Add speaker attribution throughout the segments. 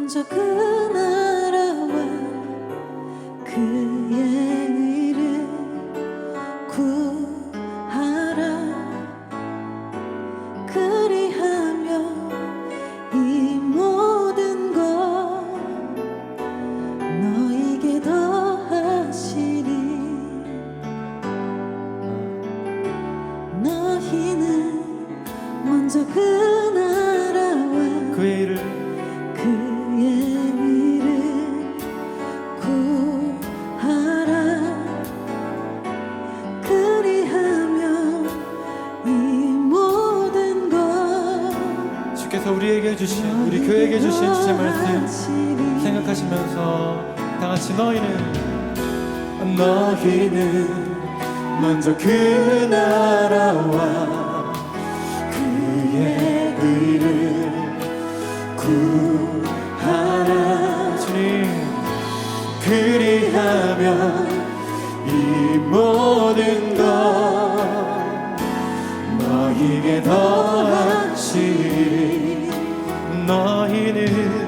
Speaker 1: 먼저 그 나라와 그의 의를 구하라. 그리하며 이 모든 것 너에게 더하시리. 너희는 먼저 그 나라와
Speaker 2: 그의 일을
Speaker 1: 구하라. 그리하며 이 모든 것
Speaker 2: 주께서 우리에게 주신, 우리 교회에게 주신 주의 말씀 생각하시면서 다같이 너희는 먼저 그 나라와 그의 의를 구하라. 주님, 그리하며 이 모든 것 너희에게 더하시리. 너희는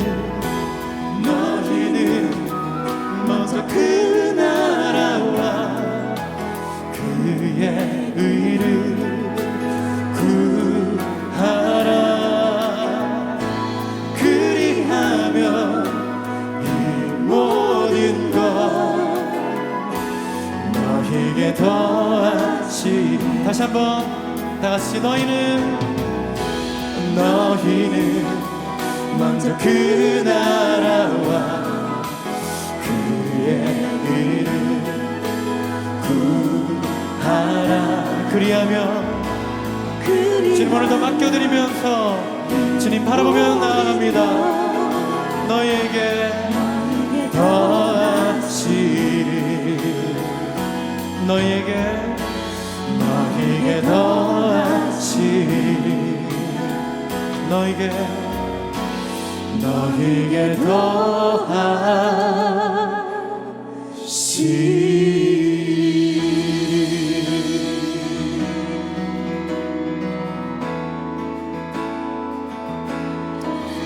Speaker 2: 먼저 그 나라와 그의 의를 구하라. 그리하며 이 모든 것 너희에게 더하시리. 다시 한번 다같이 너희는 먼저 그 나라와 그의 의를 구하라. 그리하며 주님 오늘도 맡겨드리면서 주님 바라보며 나아갑니다. 너희에게 더하시리. 너희에게 더하시리. 너희에게 더하시리.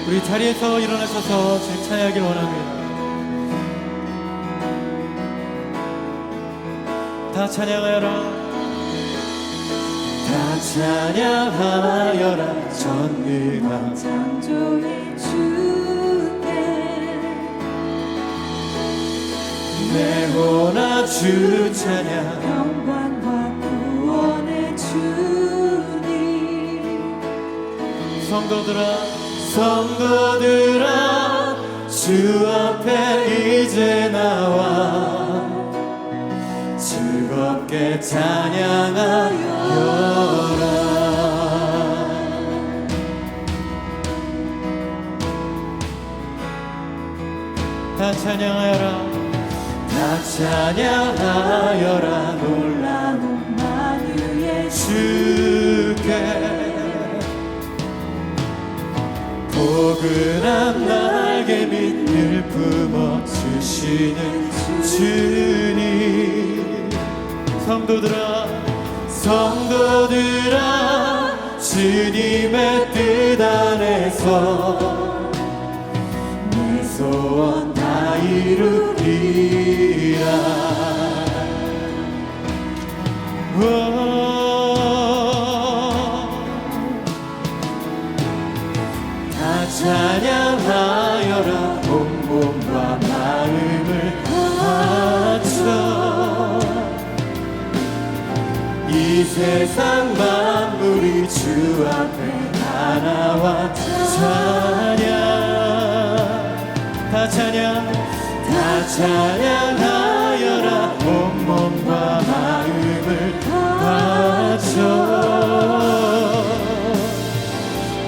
Speaker 2: 우리 자리에서 일어나셔서 주님 찬양하길 원합니다. 다 찬양하여라. 다 찬양하여라. 전능한
Speaker 1: 창조의 주께
Speaker 2: 내 혼아 주 찬양.
Speaker 1: 영광과 구원의 주님.
Speaker 2: 성도들아 주 앞에 이제 나와 즐겁게 찬양하여라. 다 찬양하여라.
Speaker 1: 놀라운 만유의
Speaker 2: 주께 포근한 날개 밑을 품어주시는 주님. 성도들아 주님의 뜻 안에서 내 소원 다 이루리라. 다 찬양하여라. 온 몸과 마음을 바쳐 이 세상 만물이 주 앞에 다 나와 다 찬양하여라. 온 몸과 마음을 바쳐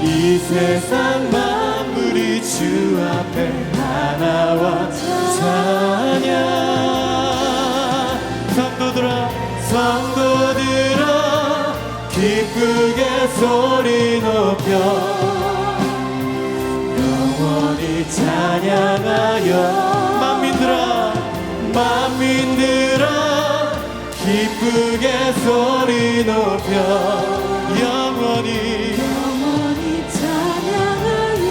Speaker 2: 이 세상 만물이 주 앞에 다 나와 찬양. 성도들아 기쁘게 소리 높여 영원히 찬양하여. 만민들아 기쁘게 소리 높여 영원히
Speaker 1: 찬양하여.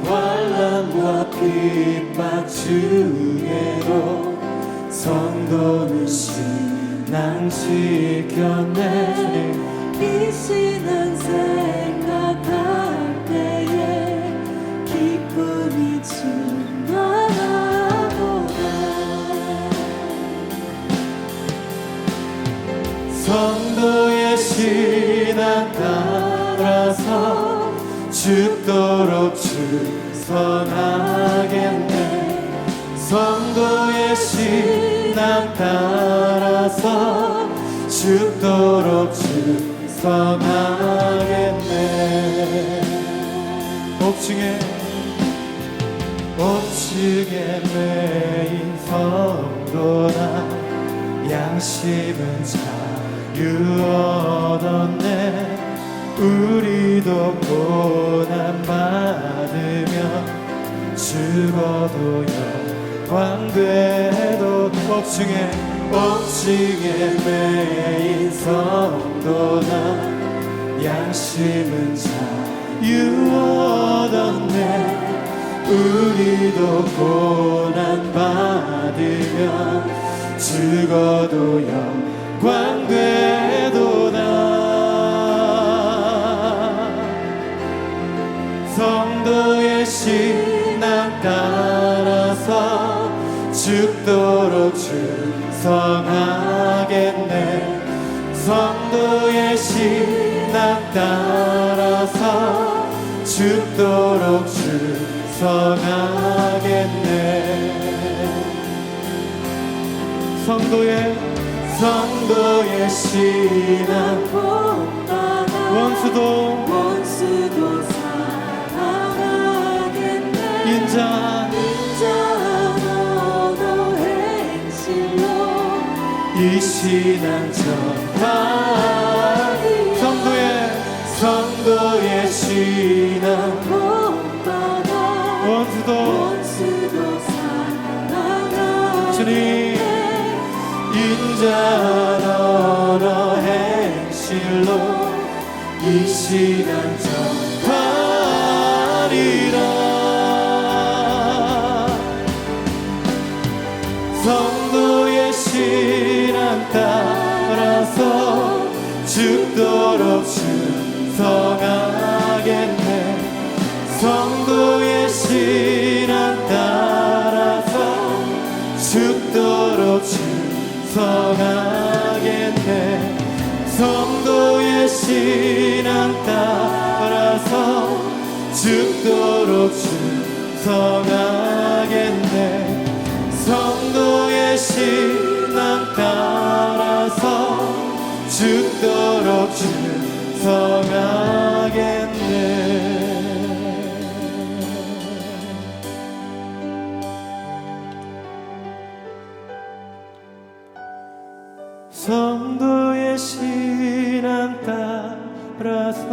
Speaker 2: 환난과 핍박 중에도 성도는 신앙 지켰네.
Speaker 1: 이 신앙 생각할 때에 기쁨이 충만하도다.
Speaker 2: 성도의 신앙 따라서 죽도록 충성하겠네. 성도의 신앙 따라서 죽도록 충성하겠네. 옥중에 매인 성도나 양심은 자유 얻었네. 우리도 고난 받으며 죽어도 영광되도 옥중에 매인 성도나 양심은 자유 얻었네. 우리도 고난 받으며 죽어도 영광되도다. 성도의 신앙 따라서 죽도록 충성하겠네. 성도의 신앙 따라서 죽도록 충성하겠네. 성도의 신앙
Speaker 1: 본받아
Speaker 2: 원수도
Speaker 1: 사랑하겠네.
Speaker 2: 인자한
Speaker 1: 언어 행실로
Speaker 2: 이 신앙 전하리. 성도의 신앙
Speaker 1: 본받아
Speaker 2: 원수도
Speaker 1: 사랑하겠네.
Speaker 2: 주님 인자한 언어 행실로 이 신앙 전하리라. 성도의 신앙 따라서 죽도록 충성하겠네. 성도의 신앙 따라서 죽도록 충성하겠네. 성도의 신앙 따라서 죽도록 충성하겠네. 성도의 신앙 따라서 죽도록 충성하겠네. 성도의 신앙 따라서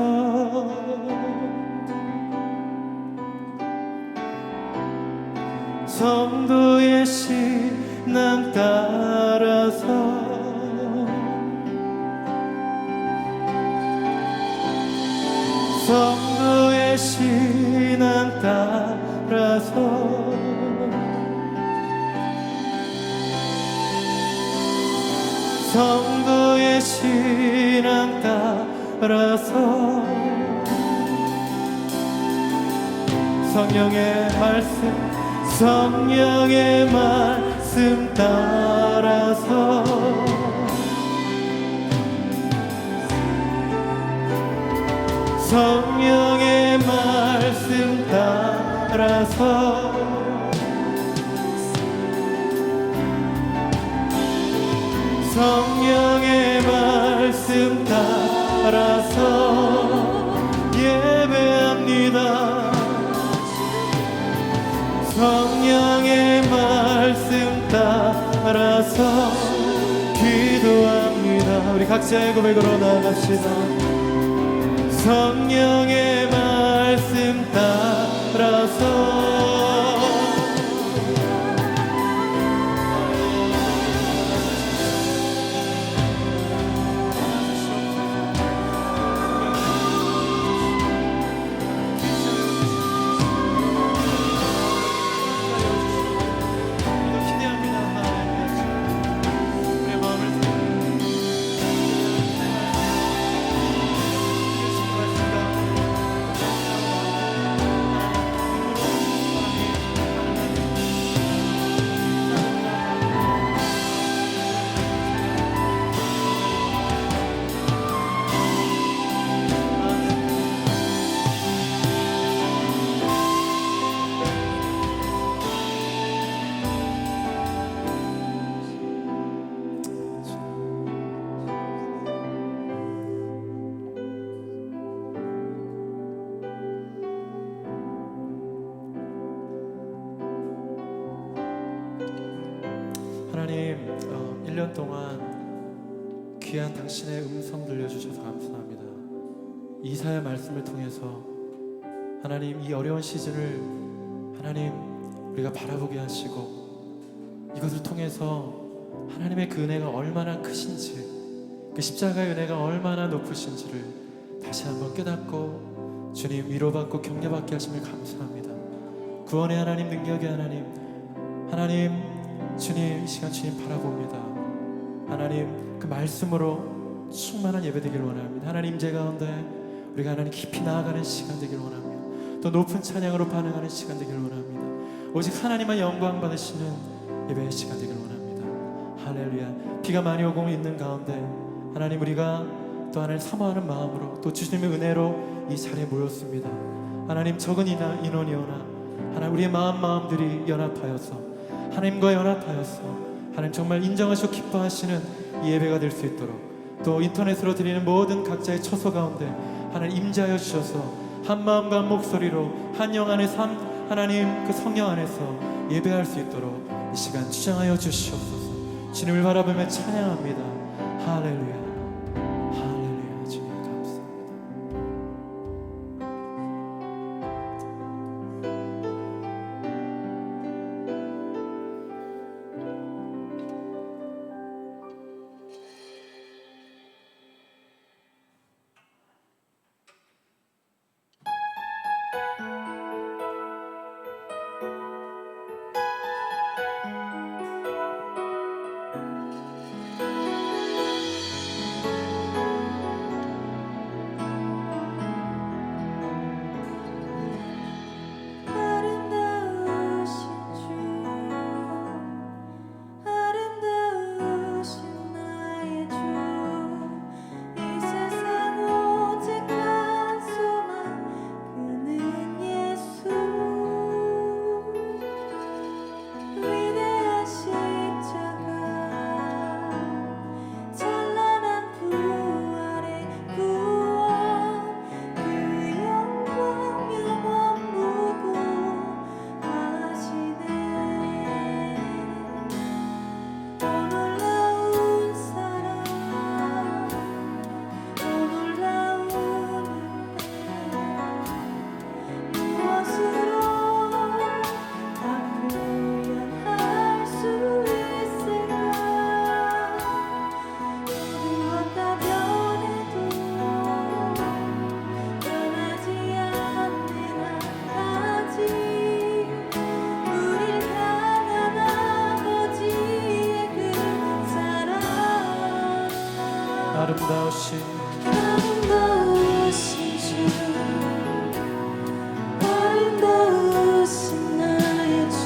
Speaker 2: 성도의 신앙 따라서 성도의 신앙 따라서 성도의 신앙 따라서 성령의 말씀 따라서 성령의 말씀 따라서 성령의 말씀 따라서 예배합니다. 성령의 말씀 따라서 기도합니다. 우리 각자의 고백으로 나갑시다. 성령의 말씀 따라서 1년 동안 귀한 당신의 음성 들려주셔서 감사합니다. 이사야 말씀을 통해서 하나님 이 어려운 시즌을 하나님 우리가 바라보게 하시고 이것을 통해서 하나님의 그 은혜가 얼마나 크신지, 그 십자가의 은혜가 얼마나 높으신지를 다시 한번 깨닫고 주님 위로받고 격려받게 하심을 감사합니다. 구원의 하나님, 능력의 하나님, 하나님 주님 이 시간 주님 바라봅니다. 하나님 그 말씀으로 충만한 예배 되길 원합니다. 하나님 임재 가운데 우리가 하나님 깊이 나아가는 시간 되길 원합니다. 또 높은 찬양으로 반응하는 시간 되길 원합니다. 오직 하나님만 영광 받으시는 예배의 시간 되길 원합니다. 할렐루야. 비가 많이 오고 있는 가운데 하나님 우리가 또 하나님 사모하는 마음으로 또 주님의 은혜로 이 자리에 모였습니다. 하나님 적은 인원이오나 하나님 우리의 마음들이 연합하여서 하나님과 연합하여서 하나님 정말 인정하시고 기뻐하시는 이 예배가 될 수 있도록 또 인터넷으로 드리는 모든 각자의 처소 가운데 하나님 임재하여 주셔서 한 마음과 한 목소리로 한 영 안에 하나님 그 성령 안에서 예배할 수 있도록 이 시간 주장하여 주시옵소서. 주님을 바라보며 찬양합니다. 할렐루야, 할렐루야. 주님 감사합니다.
Speaker 1: 아름다우신 주, 아름다우신 나의 주,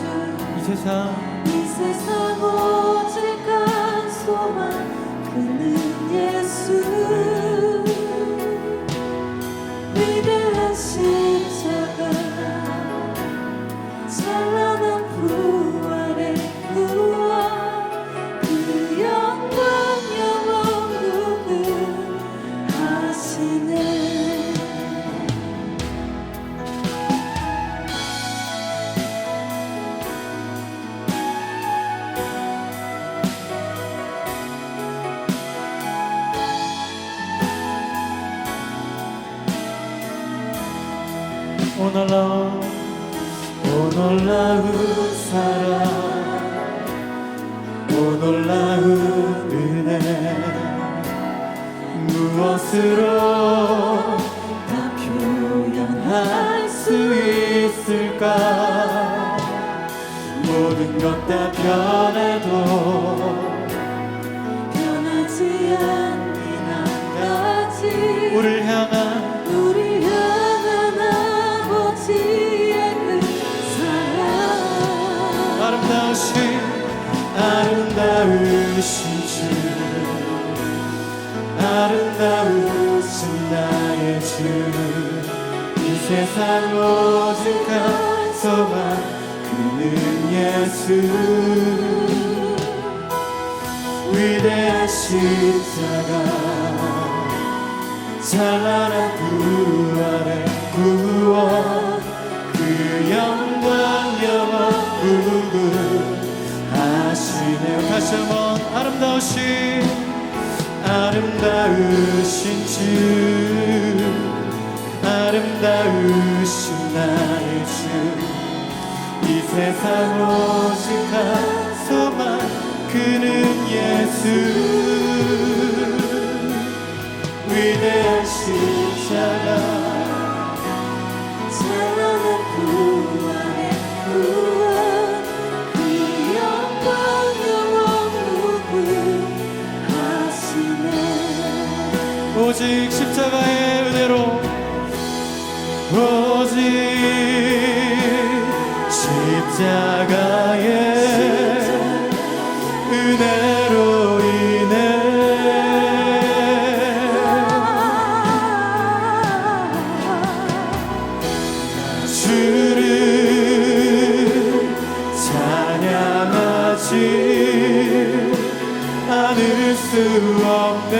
Speaker 2: 이 세상
Speaker 1: 오직 한 소망 그는 예수. 위대한 십자가 찬란한 부활의 구원 그 영광 영원 구원하시네.
Speaker 2: 오 놀라운 사랑, 오 놀라운 은혜, 무엇으로
Speaker 1: 다 표현할
Speaker 2: 수 있을까? 모든 것 다 변해도
Speaker 1: 변하지 않는 한 가지
Speaker 2: 우리를 향한
Speaker 1: 아버지의 그 사랑.
Speaker 2: 아름다우신 주, 아름다우신 나의 주, 이 세상 오직 한 소망 그는 예수. 위대한 십자가 찬란한 부활의 구원 그 영광 영원 구원하시네. 다시 한번 아름다우신 주, 아름다우신 나의 주, 이 세상 오직 한 소망 그는 예수. 위대한 십자가
Speaker 1: 찬란한 부활의 구원, 그 영광 영원무궁 하시네.
Speaker 2: 오직 십자가의 은혜로, 오직 십자가의 은혜로 인해 주를 찬양하지 않을 수 없네.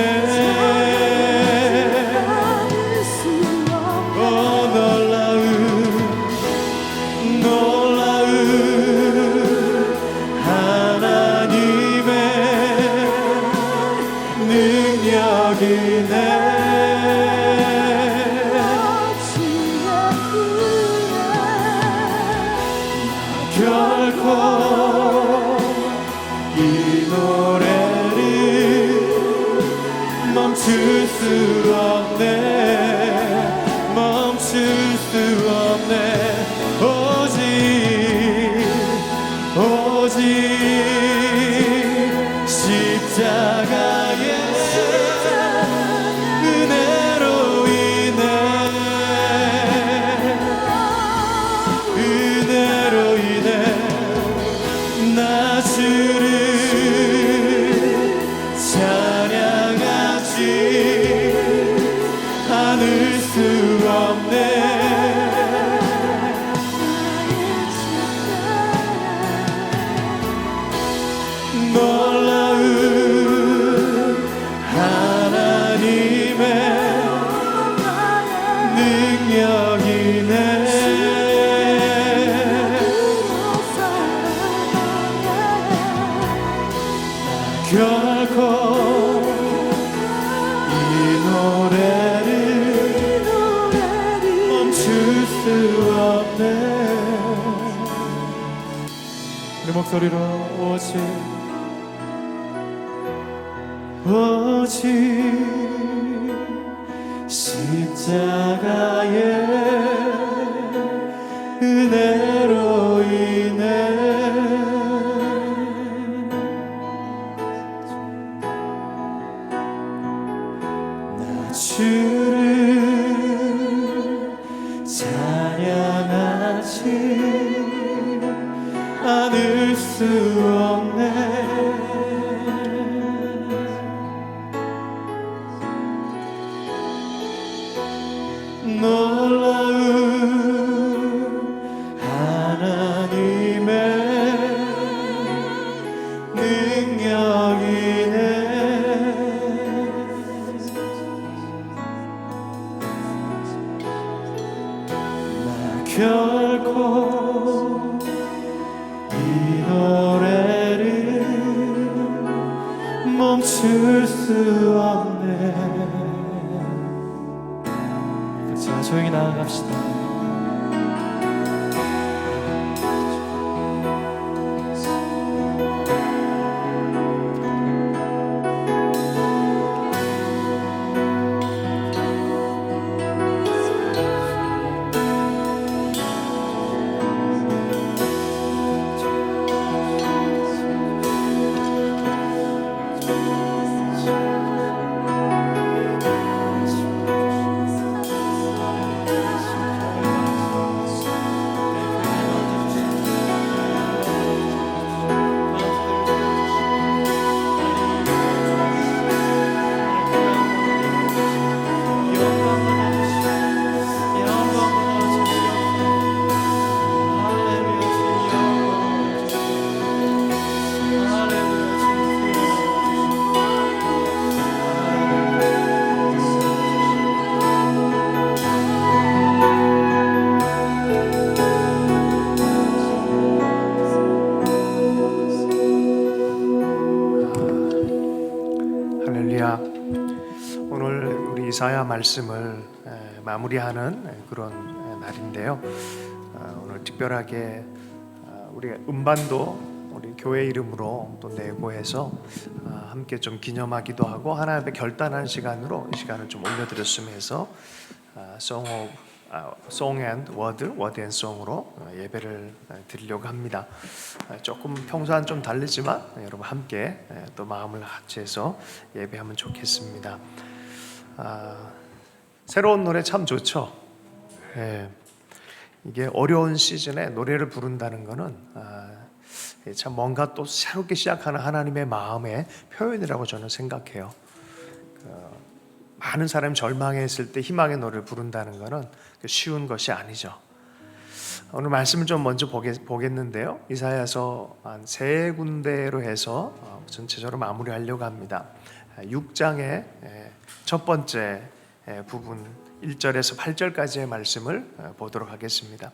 Speaker 2: 결코 이 노래를 멈출 수 없네, 멈출 수 없네. 오직 십자가의 은혜로 인해, 은혜로 인해 나 주를 찬양하지 않을 수 없네. 놀라운 하나님의 능력이네. 결코 이 노래를 멈출 수 없네. 우리 목소리로 오직 십자가의 은혜로 인해 나 주를 찬양하지 않을 수 없네. 놀라운 하나님의 능력이네. 나 결코 이 노래를 멈출 수 없네. 같이 조용히 나아갑시다.
Speaker 3: 할렐루야. 오늘 우리 이사야 말씀을 마무리하는 그런 날인데요. 오늘 특별하게 우리 음반도 우리 교회 이름으로 또 내고 해서 함께 좀 기념하기도 하고 하나님 앞에 결단하는 시간으로 이 시간을 좀 올려드렸으면 해서 Song and Word and Song으로 예배를 드리려고 합니다. 조금 평소와는 좀 다르지만 여러분 함께 또 마음을 같이해서 예배하면 좋겠습니다. 새로운 노래 참 좋죠. 이게 어려운 시즌에 노래를 부른다는 것은 참 뭔가 또 새롭게 시작하는 하나님의 마음의 표현이라고 저는 생각해요. 많은 사람이 절망했을 때 희망의 노래를 부른다는 것은 쉬운 것이 아니죠. 오늘 말씀을 좀 먼저 보겠는데요. 이사야서 한 3군데로 해서 전체적으로 마무리하려고 합니다. 6장의 첫 번째 부분 1절에서 8절까지의 말씀을 보도록 하겠습니다.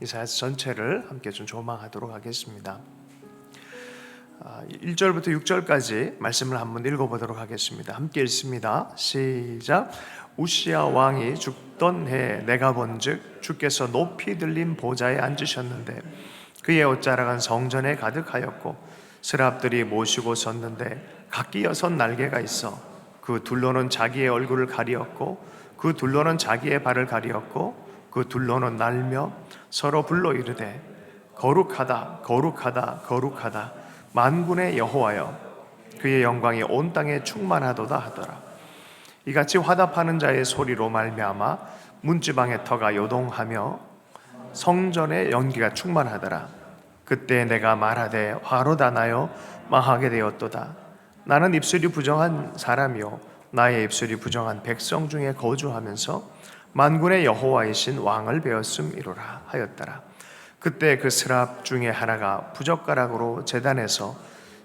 Speaker 3: 이사야서 전체를 함께 좀 조망하도록 하겠습니다. 1절부터 6절까지 말씀을 한번 읽어보도록 하겠습니다. 함께 읽습니다. 시작. 우시야 왕이 죽던 해에 내가 본즉 주께서 높이 들린 보좌에 앉으셨는데 그의 옷자락은 성전에 가득하였고 스랍들이 모시고 섰는데 각기 6 날개가 있어 그 둘로는 자기의 얼굴을 가리었고 그 둘로는 자기의 발을 가리었고 그 둘로는 날며 서로 불러 이르되 거룩하다 거룩하다 거룩하다 만군의 여호와여 그의 영광이 온 땅에 충만하도다 하더라. 이같이 화답하는 자의 소리로 말미암아 문지방의 터가 요동하며 성전의 연기가 충만하더라. 그때 내가 말하되 화로다 나여 망하게 되었도다. 나는 입술이 부정한 사람이요 나의 입술이 부정한 백성 중에 거주하면서 만군의 여호와이신 왕을 배웠음이로라 하였더라. 그때 그 스랍 중에 하나가 부젓가락으로 제단에서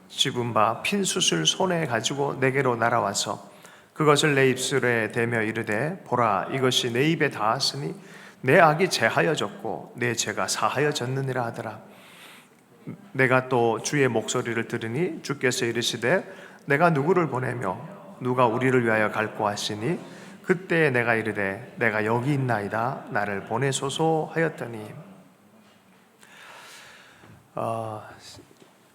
Speaker 3: 집은 바 핀 숯을 손에 가지고 내게로 날아와서 그것을 내 입술에 대며 이르되 보라 이것이 내 입에 닿았으니 내 악이 제하여졌고 내 죄가 사하여졌느니라 하더라. 내가 또 주의 목소리를 들으니 주께서 이르시되 내가 누구를 보내며 누가 우리를 위하여 갈고 하시니 그때 내가 이르되 내가 여기 있나이다 나를 보내소서 하였더니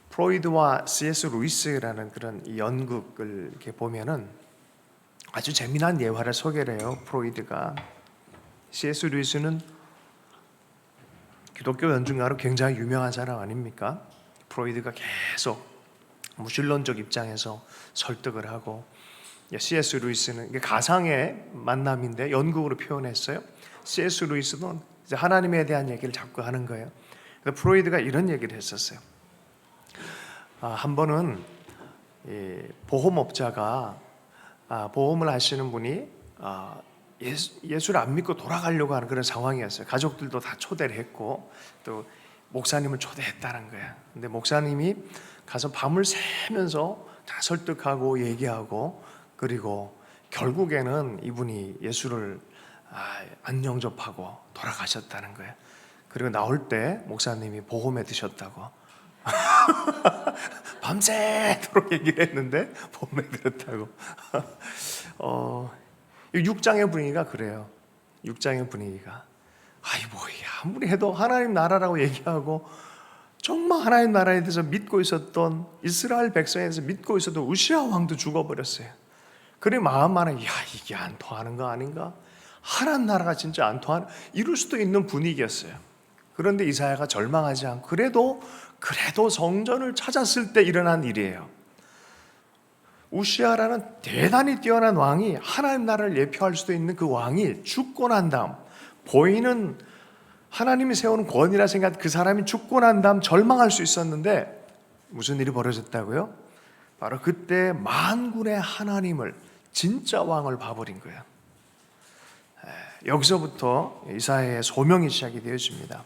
Speaker 3: 프로이드와 C.S. 루이스라는 그런 연극을 이렇게 보면은 아주 재미난 예화를 소개를 해요. 프로이드가 C.S. 루이스는 기독교 연중가로 굉장히 유명한 사람 아닙니까? 프로이드가 계속 무신론적 입장에서 설득을 하고 C.S. 루이스는 이게 가상의 만남인데 연극으로 표현했어요. C.S. 루이스는 이제 하나님에 대한 얘기를 자꾸 하는 거예요. 프로이드가 이런 얘기를 했었어요. 한 번은 보험업자가 보험을 하시는 분이 예수를 안 믿고 돌아가려고 하는 그런 상황이었어요. 가족들도 다 초대를 했고 또 목사님을 초대했다는 거야. 근데 목사님이 가서 밤을 새면서 다 설득하고 얘기하고 그리고 결국에는 이분이 예수를 안 영접하고 돌아가셨다는 거야. 그리고 나올 때 목사님이 보험에 드셨다고 밤새도록 얘기를 했는데 보험에 들었다고. 6장의 분위기가 그래요. 6장의 분위기가 뭐야 아무리 해도 하나님 나라라고 얘기하고 정말 하나님 나라에 대해서 믿고 있었던 이스라엘 백성에 대해서 믿고 있었던 우시야 왕도 죽어버렸어요. 그래 마음 안에 이게 안 통하는 거 아닌가? 하나님 나라가 진짜 안 통하는 이럴 수도 있는 분위기였어요. 그런데 이사야가 절망하지 않고 그래도 성전을 찾았을 때 일어난 일이에요. 우시야라는 대단히 뛰어난 왕이 하나님 나라를 예표할 수도 있는 그 왕이 죽고 난 다음 보이는 하나님이 세우는 권위라 생각 그 사람이 죽고 난 다음 절망할 수 있었는데 무슨 일이 벌어졌다고요? 바로 그때 만군의 하나님을 진짜 왕을 봐버린 거예요. 여기서부터 이사야의 소명이 시작이 되어집니다.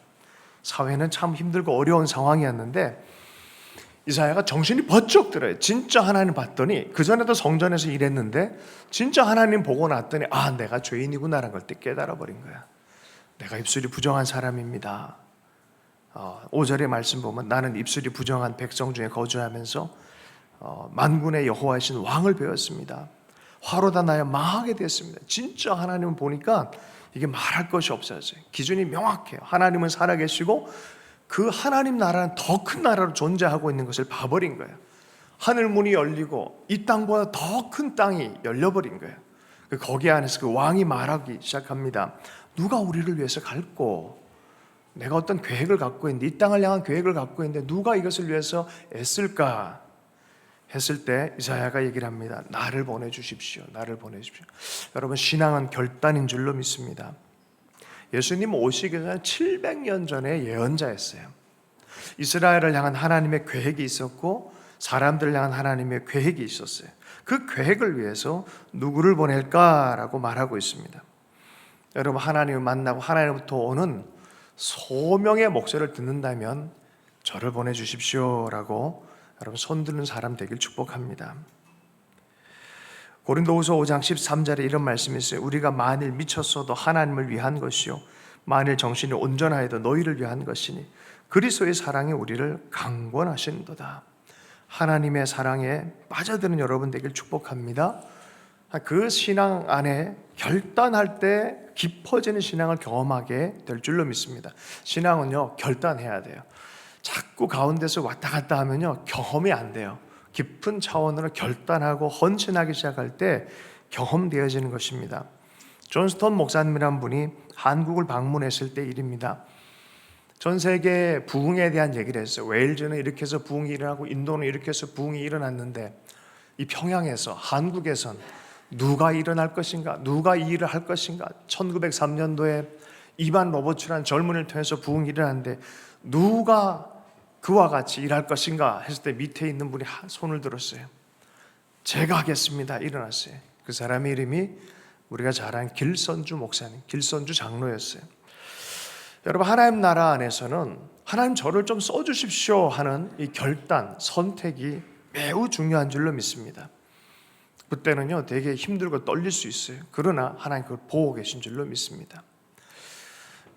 Speaker 3: 사회는 참 힘들고 어려운 상황이었는데 이사야가 정신이 번쩍 들어요. 진짜 하나님 봤더니 그전에도 성전에서 일했는데 진짜 하나님 보고 났더니 내가 죄인이구나라는 걸 깨달아 버린 거야. 내가 입술이 부정한 사람입니다. 5절의 말씀 보면 나는 입술이 부정한 백성 중에 거주하면서 만군의 여호와이신 왕을 배웠습니다. 화로 다 나여 망하게 됐습니다. 진짜 하나님을 보니까 이게 말할 것이 없어졌어요. 기준이 명확해요. 하나님은 살아계시고 그 하나님 나라는 더 큰 나라로 존재하고 있는 것을 봐버린 거예요. 하늘 문이 열리고 이 땅보다 더 큰 땅이 열려버린 거예요. 거기 안에서 그 왕이 말하기 시작합니다. 누가 우리를 위해서 갈고, 내가 어떤 계획을 갖고 있는데, 이 땅을 향한 계획을 갖고 있는데 누가 이것을 위해서 애쓸까 했을 때 이사야가 얘기를 합니다. 나를 보내주십시오. 나를 보내주십시오. 여러분, 신앙은 결단인 줄로 믿습니다. 예수님 오시기 전에 700년 전에 예언자였어요. 이스라엘을 향한 하나님의 계획이 있었고 사람들을 향한 하나님의 계획이 있었어요. 그 계획을 위해서 누구를 보낼까라고 말하고 있습니다. 여러분, 하나님을 만나고 하나님부터 오는 소명의 목소리를 듣는다면 저를 보내주십시오라고 여러분 손드는 사람 되길 축복합니다. 고린도후서 5장 13절에 이런 말씀이 있어요. 우리가 만일 미쳤어도 하나님을 위한 것이요 만일 정신이 온전하여도 너희를 위한 것이니 그리스도의 사랑이 우리를 강권하신도다. 하나님의 사랑에 빠져드는 여러분 되길 축복합니다. 그 신앙 안에 결단할 때 깊어지는 신앙을 경험하게 될 줄로 믿습니다. 신앙은요, 결단해야 돼요. 자꾸 가운데서 왔다 갔다 하면요, 경험이 안 돼요. 깊은 차원으로 결단하고 헌신하기 시작할 때 경험되어지는 것입니다. 존 스톤 목사님이란 분이 한국을 방문했을 때 일입니다. 전 세계 부흥에 대한 얘기를 했어요. 웨일즈는 이렇게 해서 부흥이 일어나고 인도는 이렇게 해서 부흥이 일어났는데 이 평양에서, 한국에선 누가 일어날 것인가? 누가 이 일을 할 것인가? 1903년도에 이반 로버츠라는 젊은이를 통해서 부흥이 일어났는데 누가 그와 같이 일할 것인가 했을 때 밑에 있는 분이 손을 들었어요. 제가 하겠습니다. 일어났어요. 그 사람의 이름이 우리가 잘 아는 길선주 목사님, 길선주 장로였어요. 여러분, 하나님 나라 안에서는 하나님 저를 좀 써주십시오 하는 이 결단, 선택이 매우 중요한 줄로 믿습니다. 그때는요 되게 힘들고 떨릴 수 있어요. 그러나 하나님 그걸 보고 계신 줄로 믿습니다.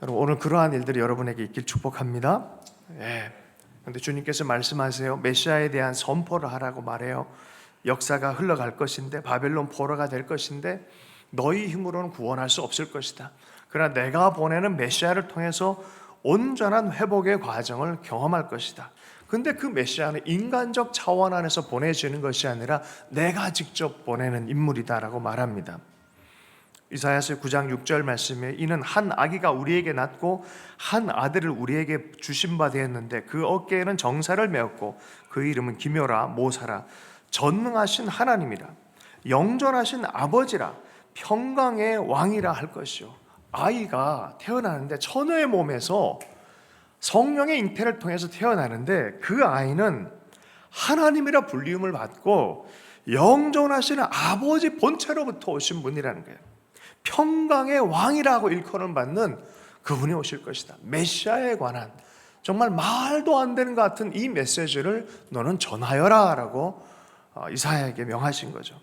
Speaker 3: 여러분, 오늘 그러한 일들이 여러분에게 있길 축복합니다. 그런데 주님께서 말씀하세요. 메시아에 대한 선포를 하라고 말해요. 역사가 흘러갈 것인데, 바벨론 포로가 될 것인데 너희 힘으로는 구원할 수 없을 것이다. 그러나 내가 보내는 메시아를 통해서 온전한 회복의 과정을 경험할 것이다. 근데 그 메시아는 인간적 차원 안에서 보내지는 것이 아니라 내가 직접 보내는 인물이다라고 말합니다. 이사야서 9장 6절 말씀에 이는 한 아기가 우리에게 낳고 한 아들을 우리에게 주신 바 되었는데 그 어깨에는 정사를 메었고 그 이름은 기묘라 모사라 전능하신 하나님이라 영존하신 아버지라 평강의 왕이라 할 것이요. 아이가 태어나는데 처녀의 몸에서 성령의 잉태를 통해서 태어나는데 그 아이는 하나님이라 불리움을 받고 영존하신 아버지 본체로부터 오신 분이라는 거예요. 평강의 왕이라고 일컬음 받는 그분이 오실 것이다. 메시아에 관한 정말 말도 안 되는 것 같은 이 메시지를 너는 전하여라 라고 이사야에게 명하신 거죠.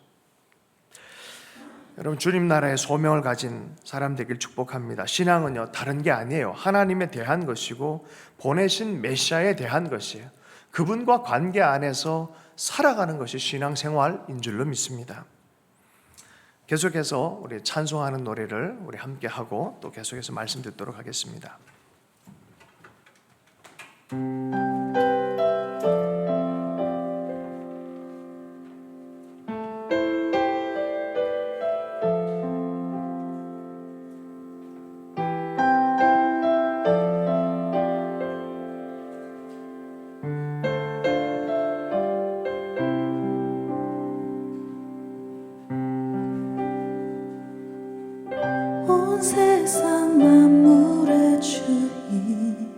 Speaker 3: 여러분, 주님 나라의 소명을 가진 사람 되길 축복합니다. 신앙은요 다른 게 아니에요. 하나님에 대한 것이고 보내신 메시아에 대한 것이에요. 그분과 관계 안에서 살아가는 것이 신앙생활인 줄로 믿습니다. 계속해서 우리 찬송하는 노래를 우리 함께 하고 또 계속해서 말씀 듣도록 하겠습니다.
Speaker 1: 온 세상 만물의 주인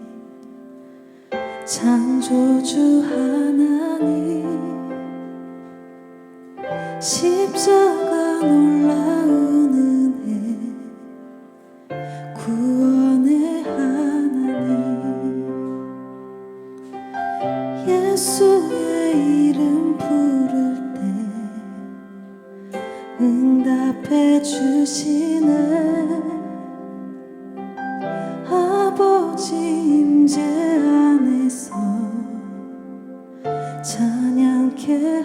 Speaker 1: 창조주 하나님 십자가 놀라운 은혜 구원의 하나님 예수의 이름 부를 때 응답해 주시네 아버지 임재 안에서 찬양케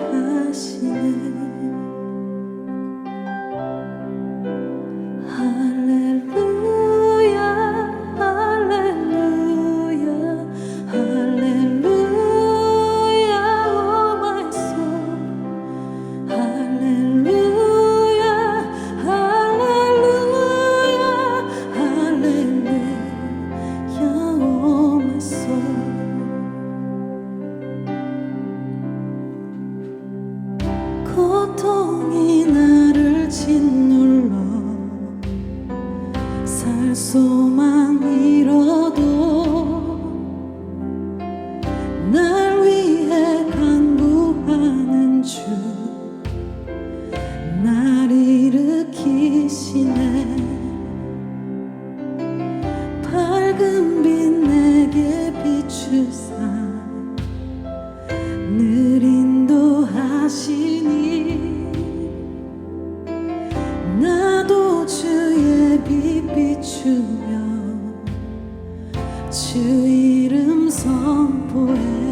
Speaker 1: 빛 비추며 주 이름 선포해.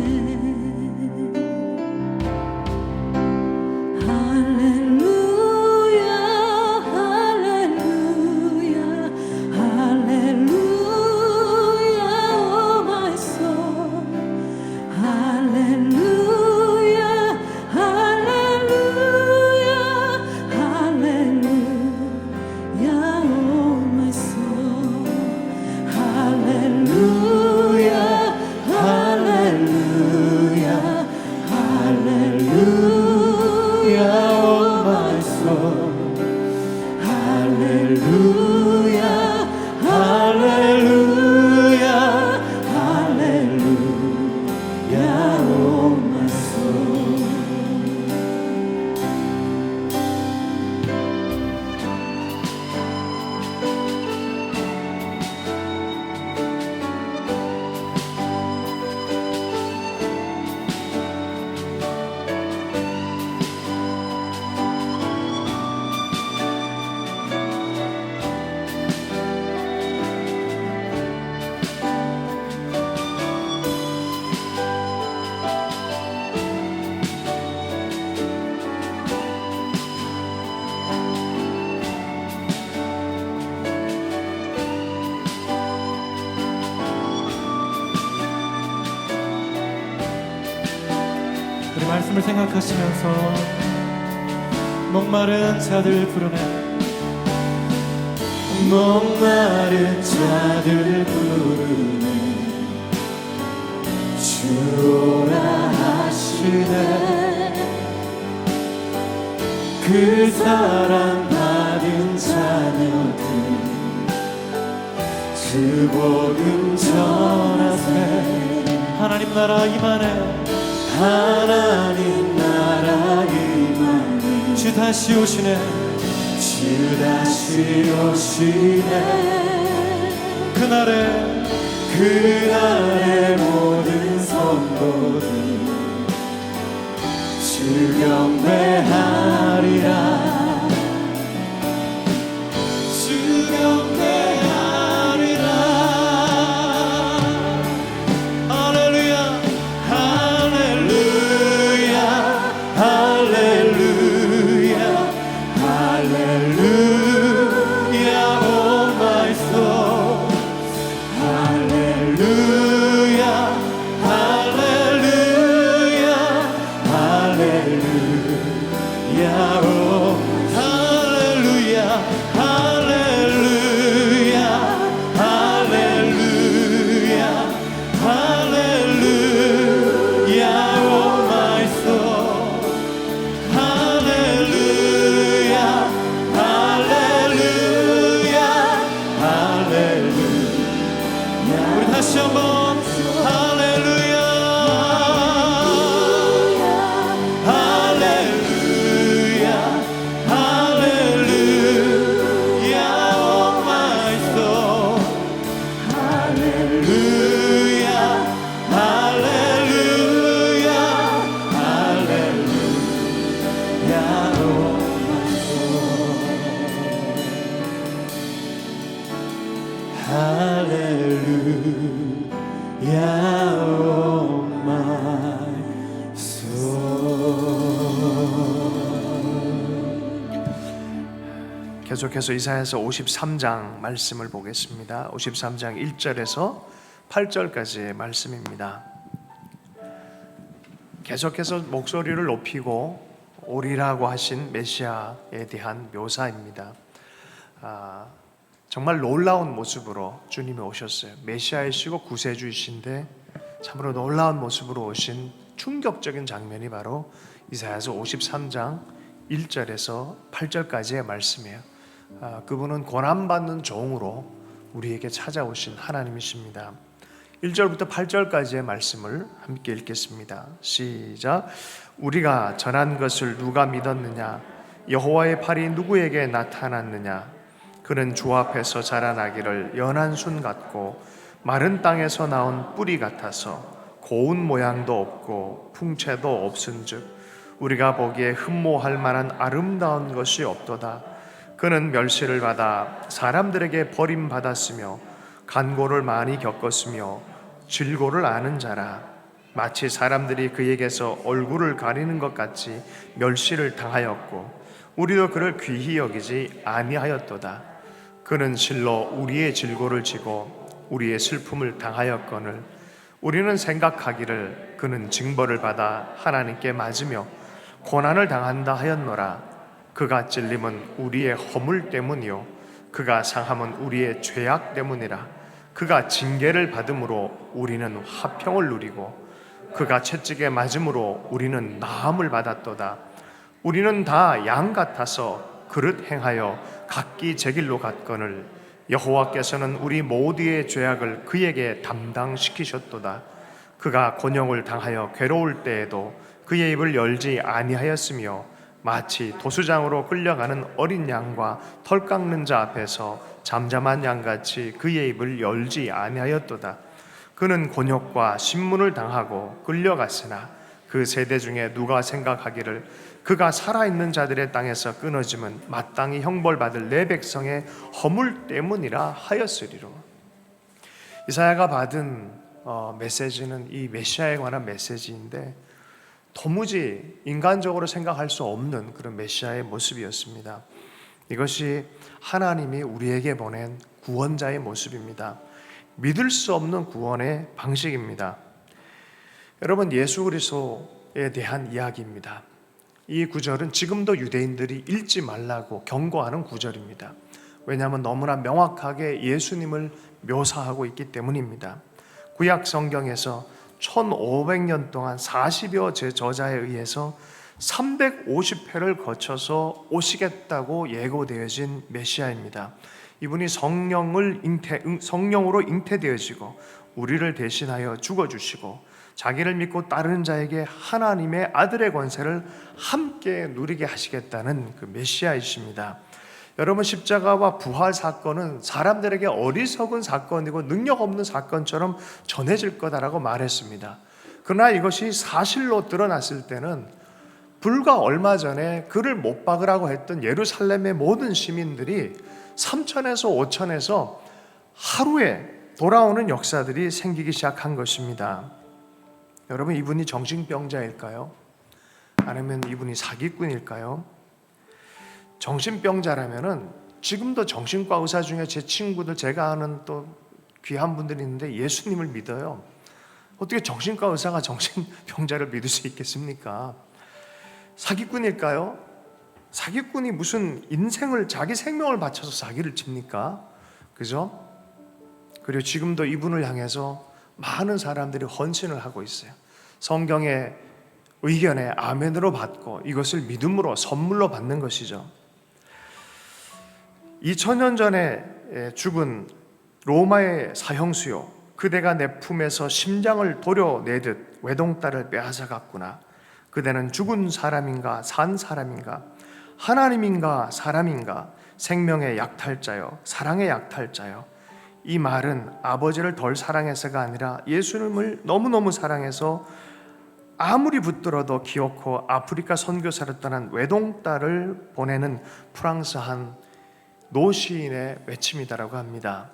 Speaker 2: 우리 말씀을 생각하시면서 목마른 자들 부르네. 목마른 자들 부르네. 주오라 하시네. 그 사랑 받은 자녀들 주 복음 전하세. 하나님 나라 임하네. 하나님 나라 임하네. 주 다시 오시네. 주 다시 오시네. 그날의 모든 성도들 주 경배하리라. 주 경배하리라. 할렐루야 할렐루야 할렐루야 할렐루야. 오 마이 소 할렐루야 할렐루야 할렐루야. 오 할렐루야 할렐루야 할렐루야 할렐루야. 오 마이 소 할렐루야 할렐루야 할렐루야. 우리 다시 한번 할렐루야 할렐루야 할렐루야. 오 마이 소 할렐루야 할렐루야 할렐루야. 오 마이 소 할렐루야. 오 마이 소.
Speaker 3: 계속해서 이사야서 53장 말씀을 보겠습니다. 53장 1절에서 8절까지의 말씀입니다. 계속해서 목소리를 높이고 오리라고 하신 메시아에 대한 묘사입니다. 정말 놀라운 모습으로 주님이 오셨어요. 메시아이시고 구세주이신데 참으로 놀라운 모습으로 오신 충격적인 장면이 바로 이사야서 53장 1절에서 8절까지의 말씀이에요. 그분은 고난받는 종으로 우리에게 찾아오신 하나님이십니다. 1절부터 8절까지의 말씀을 함께 읽겠습니다. 시작. 우리가 전한 것을 누가 믿었느냐? 여호와의 팔이 누구에게 나타났느냐? 그는 주 앞에서 자라나기를 연한 순 같고 마른 땅에서 나온 뿌리 같아서 고운 모양도 없고 풍채도 없은즉 우리가 보기에 흠모할 만한 아름다운 것이 없도다. 그는 멸시를 받아 사람들에게 버림받았으며 간고를 많이 겪었으며 질고를 아는 자라. 마치 사람들이 그에게서 얼굴을 가리는 것 같이 멸시를 당하였고 우리도 그를 귀히 여기지 아니하였도다. 그는 실로 우리의 질고를 지고 우리의 슬픔을 당하였거늘 우리는 생각하기를 그는 징벌을 받아 하나님께 맞으며 고난을 당한다 하였노라. 그가 찔림은 우리의 허물 때문이요 그가 상함은 우리의 죄악 때문이라. 그가 징계를 받음으로 우리는 화평을 누리고 그가 채찍에 맞음으로 우리는 나음을 받았도다. 우리는 다 양 같아서 그릇 행하여 각기 제 길로 갔거늘 여호와께서는 우리 모두의 죄악을 그에게 담당시키셨도다. 그가 곤욕을 당하여 괴로울 때에도 그의 입을 열지 아니하였으며 마치 도수장으로 끌려가는 어린 양과 털 깎는 자 앞에서 잠잠한 양같이 그의 입을 열지 아니하였도다. 그는 곤욕과 신문을 당하고 끌려갔으나 그 세대 중에 누가 생각하기를 그가 살아있는 자들의 땅에서 끊어짐은 마땅히 형벌받을 내 백성의 허물 때문이라 하였으리로. 이사야가 받은 메시지는 이 메시아에 관한 메시지인데 도무지 인간적으로 생각할 수 없는 그런 메시아의 모습이었습니다. 이것이 하나님이 우리에게 보낸 구원자의 모습입니다. 믿을 수 없는 구원의 방식입니다. 여러분, 예수 그리스도에 대한 이야기입니다. 이 구절은 지금도 유대인들이 읽지 말라고 경고하는 구절입니다. 왜냐하면 너무나 명확하게 예수님을 묘사하고 있기 때문입니다. 구약 성경에서 1500년 동안 40여 제저자에 의해서 350회를 거쳐서 오시겠다고 예고되어진 메시아입니다. 이분이 성령으로 잉태되어지고 우리를 대신하여 죽어주시고 자기를 믿고 따르는 자에게 하나님의 아들의 권세를 함께 누리게 하시겠다는 그 메시아이십니다. 여러분, 십자가와 부활 사건은 사람들에게 어리석은 사건이고 능력 없는 사건처럼 전해질 거다라고 말했습니다. 그러나 이것이 사실로 드러났을 때는 불과 얼마 전에 그를 못 박으라고 했던 예루살렘의 모든 시민들이 3천에서 5천에서 하루에 돌아오는 역사들이 생기기 시작한 것입니다. 여러분, 이분이 정신병자일까요? 아니면 이분이 사기꾼일까요? 정신병자라면은 지금도 정신과 의사 중에 제 친구들, 제가 아는 또 귀한 분들이 있는데 예수님을 믿어요. 어떻게 정신과 의사가 정신병자를 믿을 수 있겠습니까? 사기꾼일까요? 사기꾼이 무슨 인생을, 자기 생명을 바쳐서 사기를 칩니까? 그죠? 그리고 지금도 이분을 향해서 많은 사람들이 헌신을 하고 있어요. 성경의 의견에 아멘으로 받고 이것을 믿음으로 선물로 받는 것이죠. 2000년 전에 죽은 로마의 사형수요, 그대가 내 품에서 심장을 도려내듯 외동딸을 빼앗아갔구나. 그대는 죽은 사람인가 산 사람인가, 하나님인가 사람인가, 생명의 약탈자요 사랑의 약탈자요. 이 말은 아버지를 덜 사랑해서가 아니라 예수님을 너무너무 사랑해서 아무리 붙들어도 기어코 아프리카 선교사를 떠난 외동딸을 보내는 프랑스 한 노시인의 외침이다라고 합니다.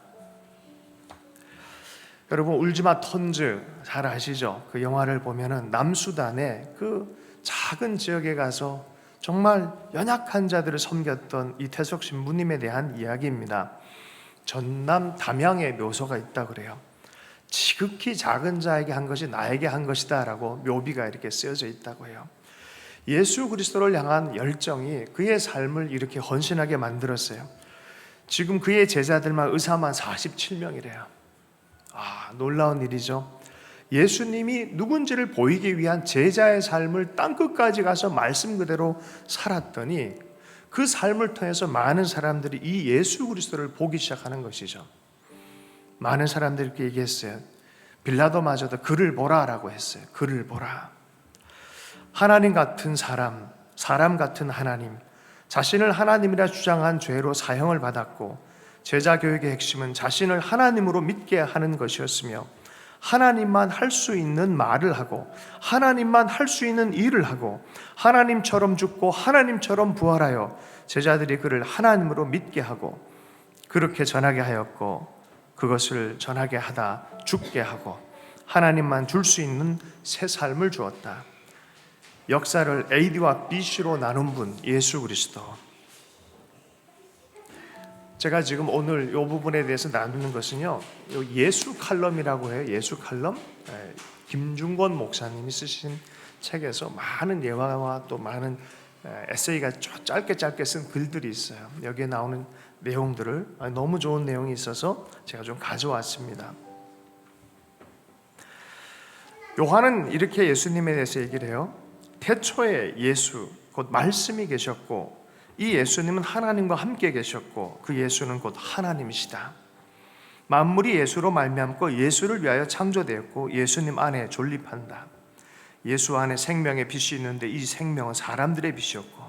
Speaker 3: 여러분, 울지마 턴즈 잘 아시죠? 그 영화를 보면은 남수단의 그 작은 지역에 가서 정말 연약한 자들을 섬겼던 이태석 신부님에 대한 이야기입니다. 전남 담양에 묘소가 있다 그래요. 지극히 작은 자에게 한 것이 나에게 한 것이다 라고 묘비가 이렇게 쓰여져 있다고 해요. 예수 그리스도를 향한 열정이 그의 삶을 이렇게 헌신하게 만들었어요. 지금 그의 제자들만 의사만 47명이래요. 놀라운 일이죠. 예수님이 누군지를 보이기 위한 제자의 삶을 땅끝까지 가서 말씀 그대로 살았더니 그 삶을 통해서 많은 사람들이 이 예수 그리스도를 보기 시작하는 것이죠. 많은 사람들이 이렇게 얘기했어요. 빌라도마저도 그를 보라라고 했어요. 그를 보라. 하나님 같은 사람 같은 하나님, 자신을 하나님이라 주장한 죄로 사형을 받았고 제자 교육의 핵심은 자신을 하나님으로 믿게 하는 것이었으며 하나님만 할 수 있는 말을 하고 하나님만 할 수 있는 일을 하고 하나님처럼 죽고 하나님처럼 부활하여 제자들이 그를 하나님으로 믿게 하고 그렇게 전하게 하였고 그것을 전하게 하다 죽게 하고 하나님만 줄 수 있는 새 삶을 주었다. 역사를 AD와 BC로 나눈 분 예수 그리스도. 제가 지금 오늘 이 부분에 대해서 나누는 것은요, 예수 칼럼이라고 해요. 예수 칼럼. 김중권 목사님이 쓰신 책에서 많은 예화와 또 많은 에세이가 짧게 쓴 글들이 있어요. 여기에 나오는 내용들을 너무 좋은 내용이 있어서 제가 좀 가져왔습니다. 요한은 이렇게 예수님에 대해서 얘기를 해요. 태초에 예수, 곧 말씀이 계셨고 이 예수님은 하나님과 함께 계셨고 그 예수는 곧 하나님이시다. 만물이 예수로 말미암고 예수를 위하여 창조되었고 예수님 안에 존립한다. 예수 안에 생명의 빛이 있는데 이 생명은 사람들의 빛이었고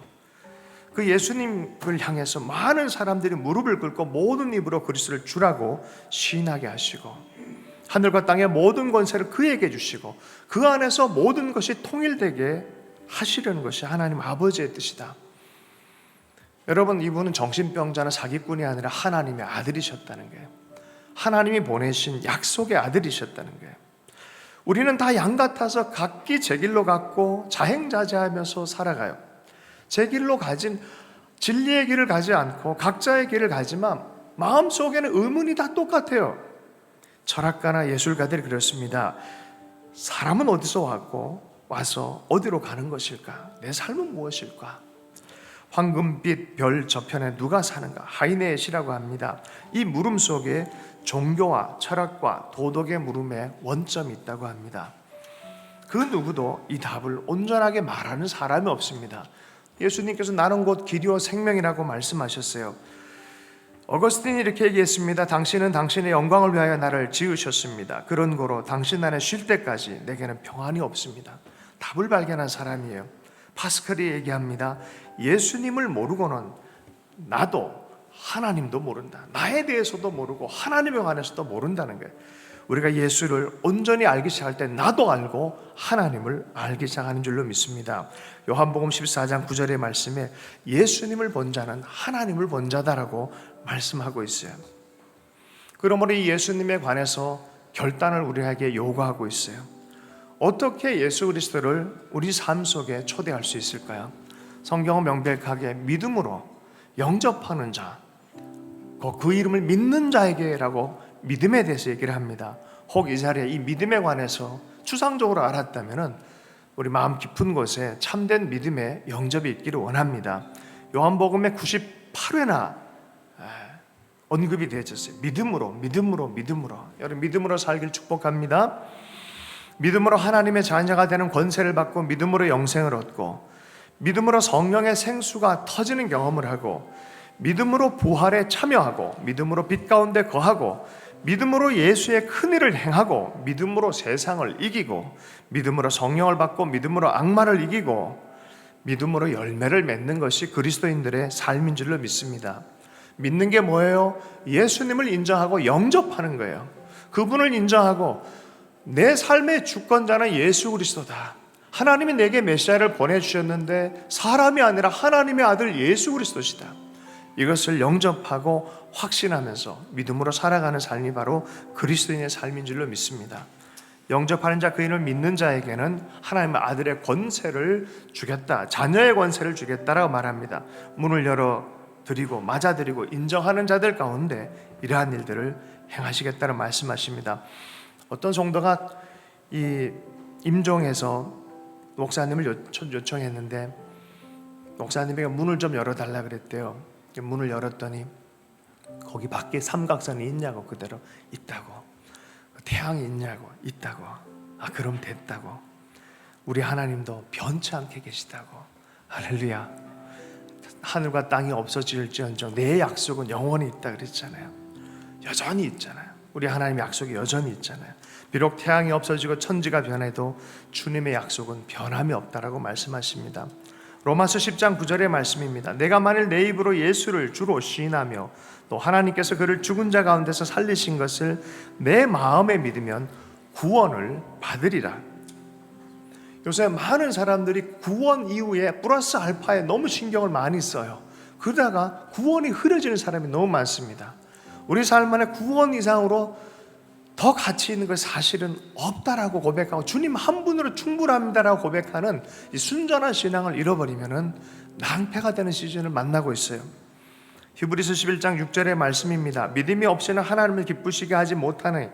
Speaker 3: 그 예수님을 향해서 많은 사람들이 무릎을 꿇고 모든 입으로 그리스도를 주라고 시인하게 하시고 하늘과 땅의 모든 권세를 그에게 주시고 그 안에서 모든 것이 통일되게 하시려는 것이 하나님 아버지의 뜻이다. 여러분, 이분은 정신병자나 사기꾼이 아니라 하나님의 아들이셨다는 거예요. 하나님이 보내신 약속의 아들이셨다는 거예요. 우리는 다 양 같아서 각기 제 길로 갔고 자행자재하면서 살아가요. 제 길로 가진 진리의 길을 가지 않고 각자의 길을 가지만 마음속에는 의문이 다 똑같아요. 철학가나 예술가들이 그렇습니다. 사람은 어디서 왔고 와서 어디로 가는 것일까? 내 삶은 무엇일까? 황금빛 별 저편에 누가 사는가? 하이네시라고 합니다. 이 물음 속에 종교와 철학과 도덕의 물음에 원점이 있다고 합니다. 그 누구도 이 답을 온전하게 말하는 사람이 없습니다. 예수님께서 나는 곧 길이요 생명이라고 말씀하셨어요. 어거스틴이 이렇게 얘기했습니다. 당신은 당신의 영광을 위하여 나를 지으셨습니다. 그런 거로 당신 안에 쉴 때까지 내게는 평안이 없습니다. 답을 발견한 사람이에요. 파스칼이 얘기합니다. 예수님을 모르고는 나도 하나님도 모른다. 나에 대해서도 모르고 하나님에 관해서도 모른다는 거예요. 우리가 예수를 온전히 알기 시작할 때 나도 알고 하나님을 알기 시작하는 줄로 믿습니다. 요한복음 14장 9절의 말씀에 예수님을 본 자는 하나님을 본 자다라고 말씀하고 있어요. 그러므로 이 예수님에 관해서 결단을 우리에게 요구하고 있어요. 어떻게 예수 그리스도를 우리 삶 속에 초대할 수 있을까요? 성경은 명백하게 믿음으로 영접하는 자, 그 이름을 믿는 자에게라고 믿음에 대해서 얘기를 합니다. 혹 이 자리에 이 믿음에 관해서 추상적으로 알았다면 우리 마음 깊은 곳에 참된 믿음의 영접이 있기를 원합니다. 요한복음에 98회나 언급이 되어졌어요. 믿음으로. 여러분, 믿음으로 살기를 축복합니다. 믿음으로 하나님의 자녀가 되는 권세를 받고 믿음으로 영생을 얻고 믿음으로 성령의 생수가 터지는 경험을 하고 믿음으로 부활에 참여하고 믿음으로 빛 가운데 거하고 믿음으로 예수의 큰 일을 행하고 믿음으로 세상을 이기고 믿음으로 성령을 받고 믿음으로 악마를 이기고 믿음으로 열매를 맺는 것이 그리스도인들의 삶인 줄로 믿습니다. 믿는 게 뭐예요? 예수님을 인정하고 영접하는 거예요. 그분을 인정하고 내 삶의 주권자는 예수 그리스도다. 하나님이 내게 메시아를 보내주셨는데 사람이 아니라 하나님의 아들 예수 그리스도시다. 이것을 영접하고 확신하면서 믿음으로 살아가는 삶이 바로 그리스도인의 삶인 줄로 믿습니다. 영접하는 자, 그 이름을 믿는 자에게는 하나님의 아들의 권세를 주겠다, 자녀의 권세를 주겠다라고 말합니다. 문을 열어드리고 맞아드리고 인정하는 자들 가운데 이러한 일들을 행하시겠다는 말씀하십니다. 어떤 성도가 이 임종에서 목사님을 요청했는데 목사님에게 문을 좀 열어달라 그랬대요. 문을 열었더니 거기 밖에 삼각선이 있냐고, 그대로 있다고. 태양이 있냐고, 있다고. 아, 그럼 됐다고. 우리 하나님도 변치 않게 계시다고. 할렐루야. 하늘과 땅이 없어질지언정 내 약속은 영원히 있다 그랬잖아요. 여전히 있잖아요. 우리 하나님의 약속이 여전히 있잖아요. 비록 태양이 없어지고 천지가 변해도 주님의 약속은 변함이 없다라고 말씀하십니다. 로마서 10장 9절의 말씀입니다. 내가 만일 내 입으로 예수를 주로 시인하며 또 하나님께서 그를 죽은 자 가운데서 살리신 것을 내 마음에 믿으면 구원을 받으리라. 요새 많은 사람들이 구원 이후에 플러스 알파에 너무 신경을 많이 써요. 그러다가 구원이 흐려지는 사람이 너무 많습니다. 우리 삶 안에 구원 이상으로 더 가치 있는 것 사실은 없다라고 고백하고 주님 한 분으로 충분합니다라고 고백하는 이 순전한 신앙을 잃어버리면은 낭패가 되는 시즌을 만나고 있어요. 히브리서 11장 6절의 말씀입니다. 믿음이 없이는 하나님을 기쁘시게 하지 못하니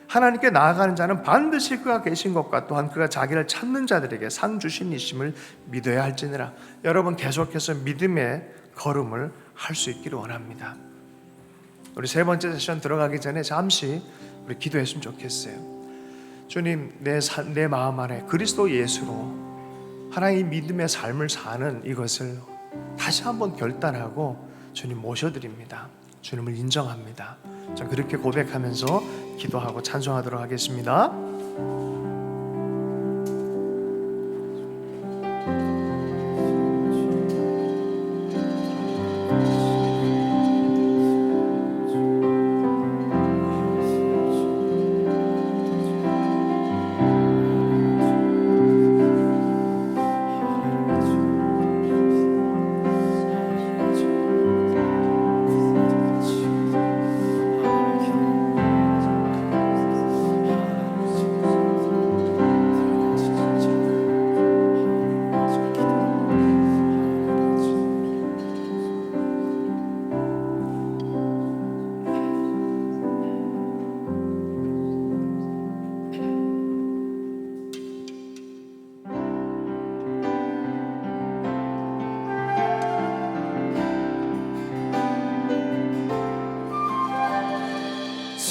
Speaker 3: 하나님께 나아가는 자는 반드시 그가 계신 것과 또한 그가 자기를 찾는 자들에게 상 주신 이심을 믿어야 할지니라. 여러분 계속해서 믿음의 걸음을 할 수 있기를 원합니다. 우리 세 번째 세션 들어가기 전에 잠시 우리 기도했으면 좋겠어요. 주님, 내 마음 안에 그리스도 예수로 하나님 믿음의 삶을 사는 이것을 다시 한번 결단하고 주님 모셔드립니다. 주님을 인정합니다. 자, 그렇게 고백하면서 기도하고 찬송하도록 하겠습니다.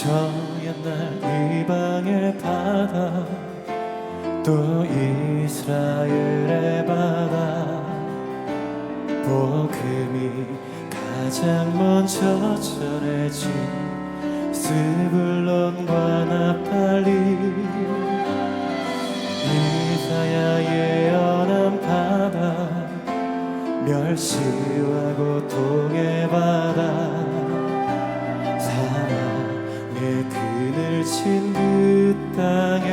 Speaker 2: 저 옛날 이방의 바다 또 이스라엘의 바다 복음이 가장 먼저 전해진 스불론과 나팔리 이사야 예언한 바다 멸시와 고통의 바다 그늘 친 그 땅에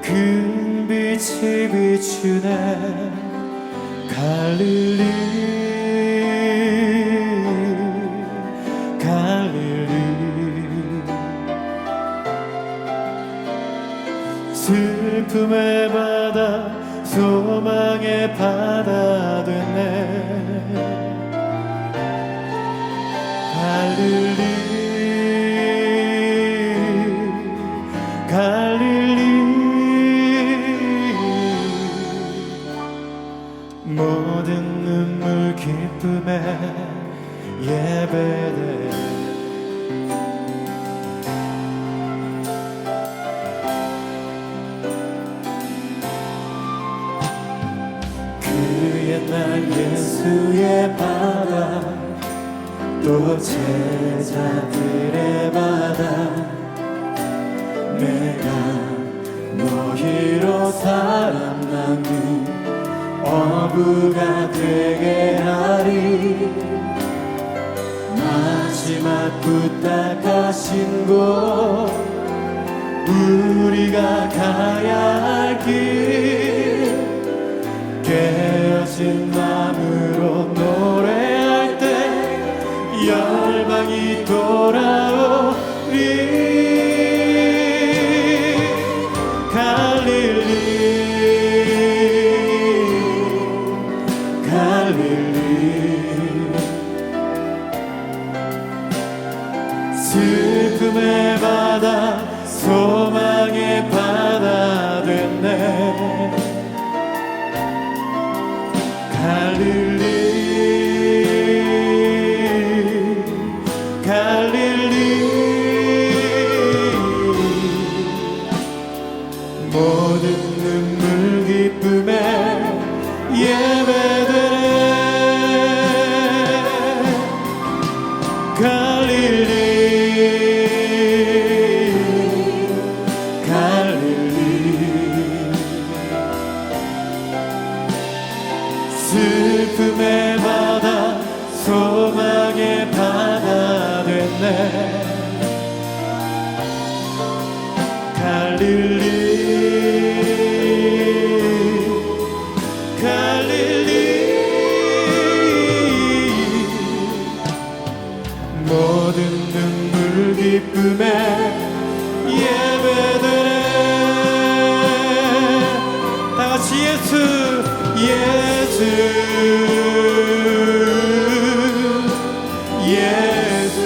Speaker 2: 큰 빛이 비추네 갈릴리 슬픔의 바다 소망의 바다 됐네 갈릴리 모든 눈물 기쁨에 예배돼 그 옛날 예수의 바다 또 제자들의 바다 내가 너희로 사람 남긴 어부가 되게 하리 마지막 부탁하신 곳 우리가 가야 할 길 깨어진 마음으로 노래할 때 열방이 돌아오리 슬픔의 바다 소망의 바다 됐네 갈릴리 모든 눈물 기쁨에 예배되네 갈릴리 슬픔의 바다 소망의 바다 됐네 모든 눈물 기쁨에 예배드려. 다 같이 예수 예수 예수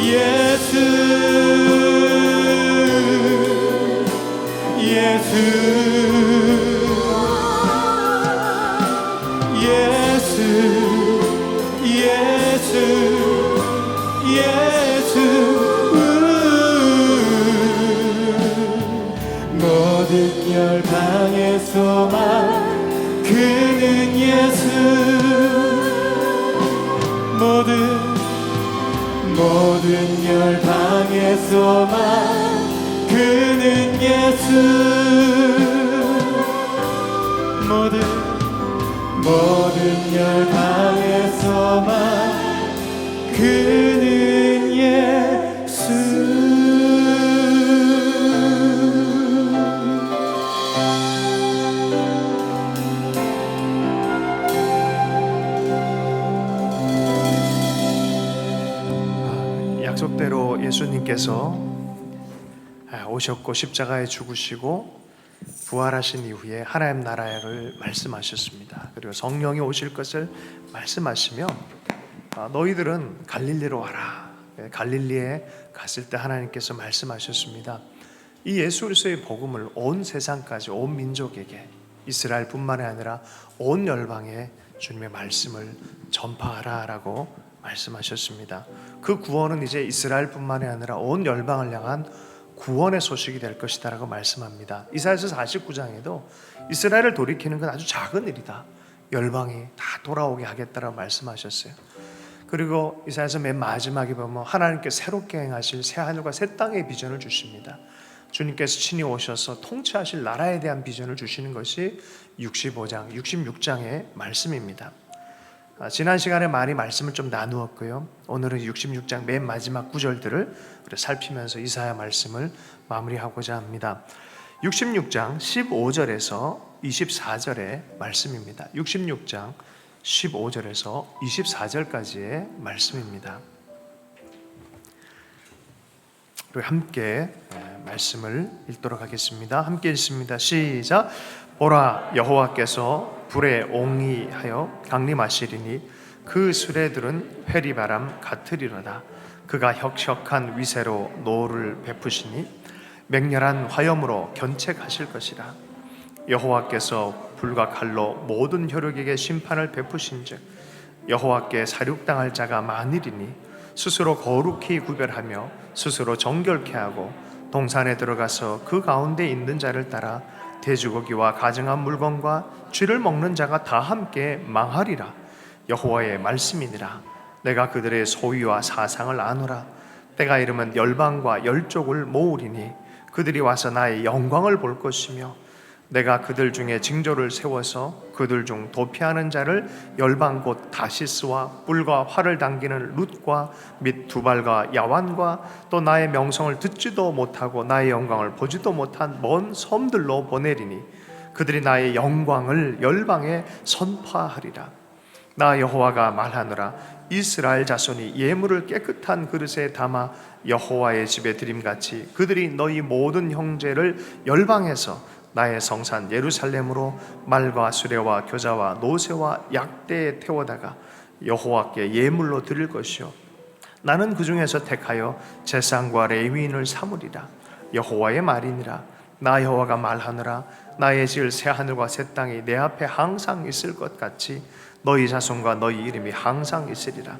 Speaker 2: 예수 예수 예수 예수 모든 열방에서만 그는 예수 모든 열방에서만 그는 예수 모든 열방에서만 그는 예수.
Speaker 3: 약속대로 예수님께서 오셨고 십자가에 죽으시고 부활하신 이후에 하나님 나라를 말씀하셨습니다. 그리고 성령이 오실 것을 말씀하시며 너희들은 갈릴리로 와라. 갈릴리에 갔을 때 하나님께서 말씀하셨습니다. 이 예수 그리스도의 복음을 온 세상까지, 온 민족에게, 이스라엘뿐만이 아니라 온 열방에 주님의 말씀을 전파하라라고 말씀하셨습니다. 그 구원은 이제 이스라엘뿐만이 아니라 온 열방을 향한 구원의 소식이 될 것이다라고 말씀합니다. 이사야서 49장에도 이스라엘을 돌이키는 건 아주 작은 일이다. 열방이 다 돌아오게 하겠다라고 말씀하셨어요. 그리고 이사야서 맨 마지막에 보면 하나님께 새롭게 행하실 새 하늘과 새 땅의 비전을 주십니다. 주님께서 친히 오셔서 통치하실 나라에 대한 비전을 주시는 것이 65장, 66장의 말씀입니다. 지난 시간에 많이 말씀을 좀 나누었고요. 오늘은 66장 맨 마지막 구절들을 살피면서 이사야 말씀을 마무리하고자 합니다. 66장 15절에서 24절의 말씀입니다. 66장 15절에서 24절까지의 말씀입니다. 우리 함께 말씀을 읽도록 하겠습니다. 함께 읽습니다. 시작. 보라, 여호와께서 불에 옹이하여 강림하시리니 그 수레들은 회리바람 같으리로다. 그가 혁혁한 위세로 노를 베푸시니 맹렬한 화염으로 견책하실 것이라. 여호와께서 불과 칼로 모든 혈육에게 심판을 베푸신즉 여호와께 사륙당할 자가 많으리니 스스로 거룩히 구별하며 스스로 정결케 하고 동산에 들어가서 그 가운데 있는 자를 따라 돼지고기와 가증한 물건과 쥐를 먹는 자가 다 함께 망하리라. 여호와의 말씀이니라. 내가 그들의 소위와 사상을 아노라. 때가 이르면 열방과 열족을 모으리니 그들이 와서 나의 영광을 볼 것이며 내가 그들 중에 징조를 세워서 그들 중 도피하는 자를 열방 곧 다시스와 뿔과 활을 당기는 룻과 및 두발과 야완과 또 나의 명성을 듣지도 못하고 나의 영광을 보지도 못한 먼 섬들로 보내리니 그들이 나의 영광을 열방에 선포하리라. 나 여호와가 말하노라. 이스라엘 자손이 예물을 깨끗한 그릇에 담아 여호와의 집에 드림같이 그들이 너희 모든 형제를 열방에서 나의 성산 예루살렘으로 말과 수레와 교자와 노새와 약대에 태워다가 여호와께 예물로 드릴 것이요 나는 그 중에서 택하여 제사장과 레위인을 삼으리라. 여호와의 말이니라. 나 여호와가 말하노라. 나의 지을 새 하늘과 새 땅이 내 앞에 항상 있을 것 같이 너희 자손과 너희 이름이 항상 있으리라.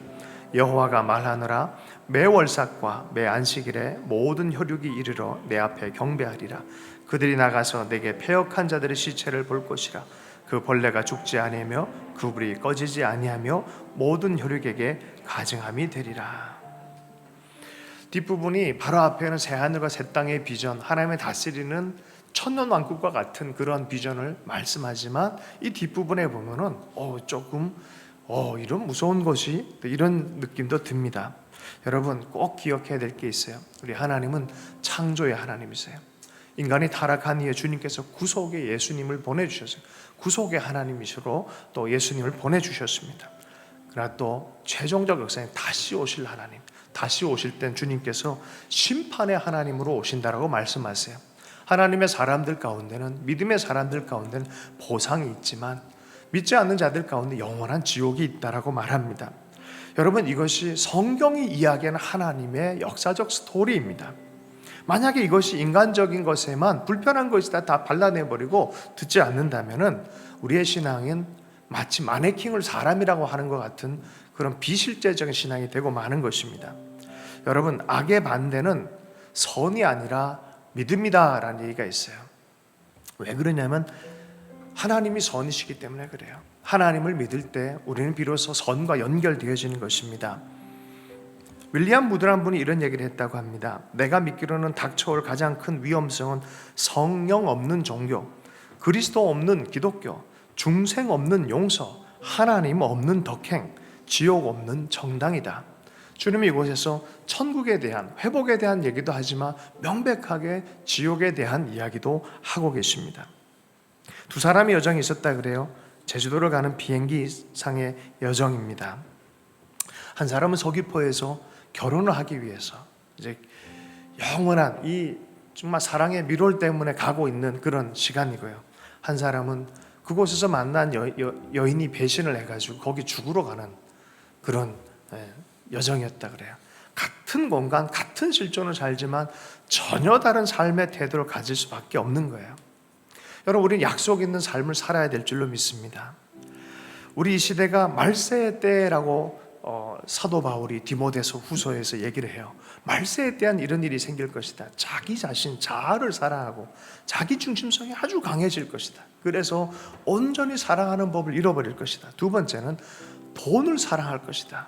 Speaker 3: 여호와가 말하노라. 매 월삭과 매 안식일에 모든 혈육이 이르러 내 앞에 경배하리라. 그들이 나가서 내게 패역한 자들의 시체를 볼 것이라. 그 벌레가 죽지 아니하며 그 불이 꺼지지 아니하며 모든 혈육에게 가증함이 되리라. 뒷부분이 바로 앞에는 새 하늘과 새 땅의 비전, 하나님의 다스리는 천년 왕국과 같은 그런 비전을 말씀하지만 이 뒷부분에 보면은 조금 이런 무서운 것이 이런 느낌도 듭니다. 여러분 꼭 기억해야 될 게 있어요. 우리 하나님은 창조의 하나님이세요. 인간이 타락한 이후에 주님께서 구속의 예수님을 보내주셨어요. 구속의 하나님이시로 또 예수님을 보내주셨습니다. 그러나 또 최종적 역사에 다시 오실 하나님, 다시 오실 땐 주님께서 심판의 하나님으로 오신다라고 말씀하세요. 하나님의 사람들 가운데는, 믿음의 사람들 가운데는 보상이 있지만 믿지 않는 자들 가운데 영원한 지옥이 있다라고 말합니다. 여러분, 이것이 성경이 이야기하는 하나님의 역사적 스토리입니다. 만약에 이것이 인간적인 것에만 불편한 것이다 다 발라내버리고 듣지 않는다면 우리의 신앙은 마치 마네킹을 사람이라고 하는 것 같은 그런 비실제적인 신앙이 되고 마는 것입니다. 여러분, 악의 반대는 선이 아니라 믿음이다 라는 얘기가 있어요. 왜 그러냐면 하나님이 선이시기 때문에 그래요. 하나님을 믿을 때 우리는 비로소 선과 연결되어지는 것입니다. 윌리엄 무드란 분이 이런 얘기를 했다고 합니다. 내가 믿기로는 닥쳐올 가장 큰 위험성은 성령 없는 종교, 그리스도 없는 기독교, 중생 없는 용서, 하나님 없는 덕행, 지옥 없는 정당이다. 주님이 이곳에서 천국에 대한, 회복에 대한 얘기도 하지만 명백하게 지옥에 대한 이야기도 하고 계십니다. 두 사람의 여정이 있었다 그래요. 제주도를 가는 비행기상의 여정입니다. 한 사람은 서귀포에서 결혼을 하기 위해서 이제 영원한 이 정말 사랑의 미롤 때문에 가고 있는 그런 시간이고요. 한 사람은 그곳에서 만난 여인이 배신을 해가지고 거기 죽으러 가는 그런 여정이었다 그래요. 같은 공간, 같은 실존을 살지만 전혀 다른 삶의 태도를 가질 수밖에 없는 거예요. 여러분, 우리는 약속 있는 삶을 살아야 될 줄로 믿습니다. 우리 이 시대가 말세의 때라고 사도 바울이 디모데서 후서에서 얘기를 해요. 말세에 대한 이런 일이 생길 것이다. 자기 자신, 자아를 사랑하고 자기 중심성이 아주 강해질 것이다. 그래서 온전히 사랑하는 법을 잃어버릴 것이다. 두 번째는 돈을 사랑할 것이다.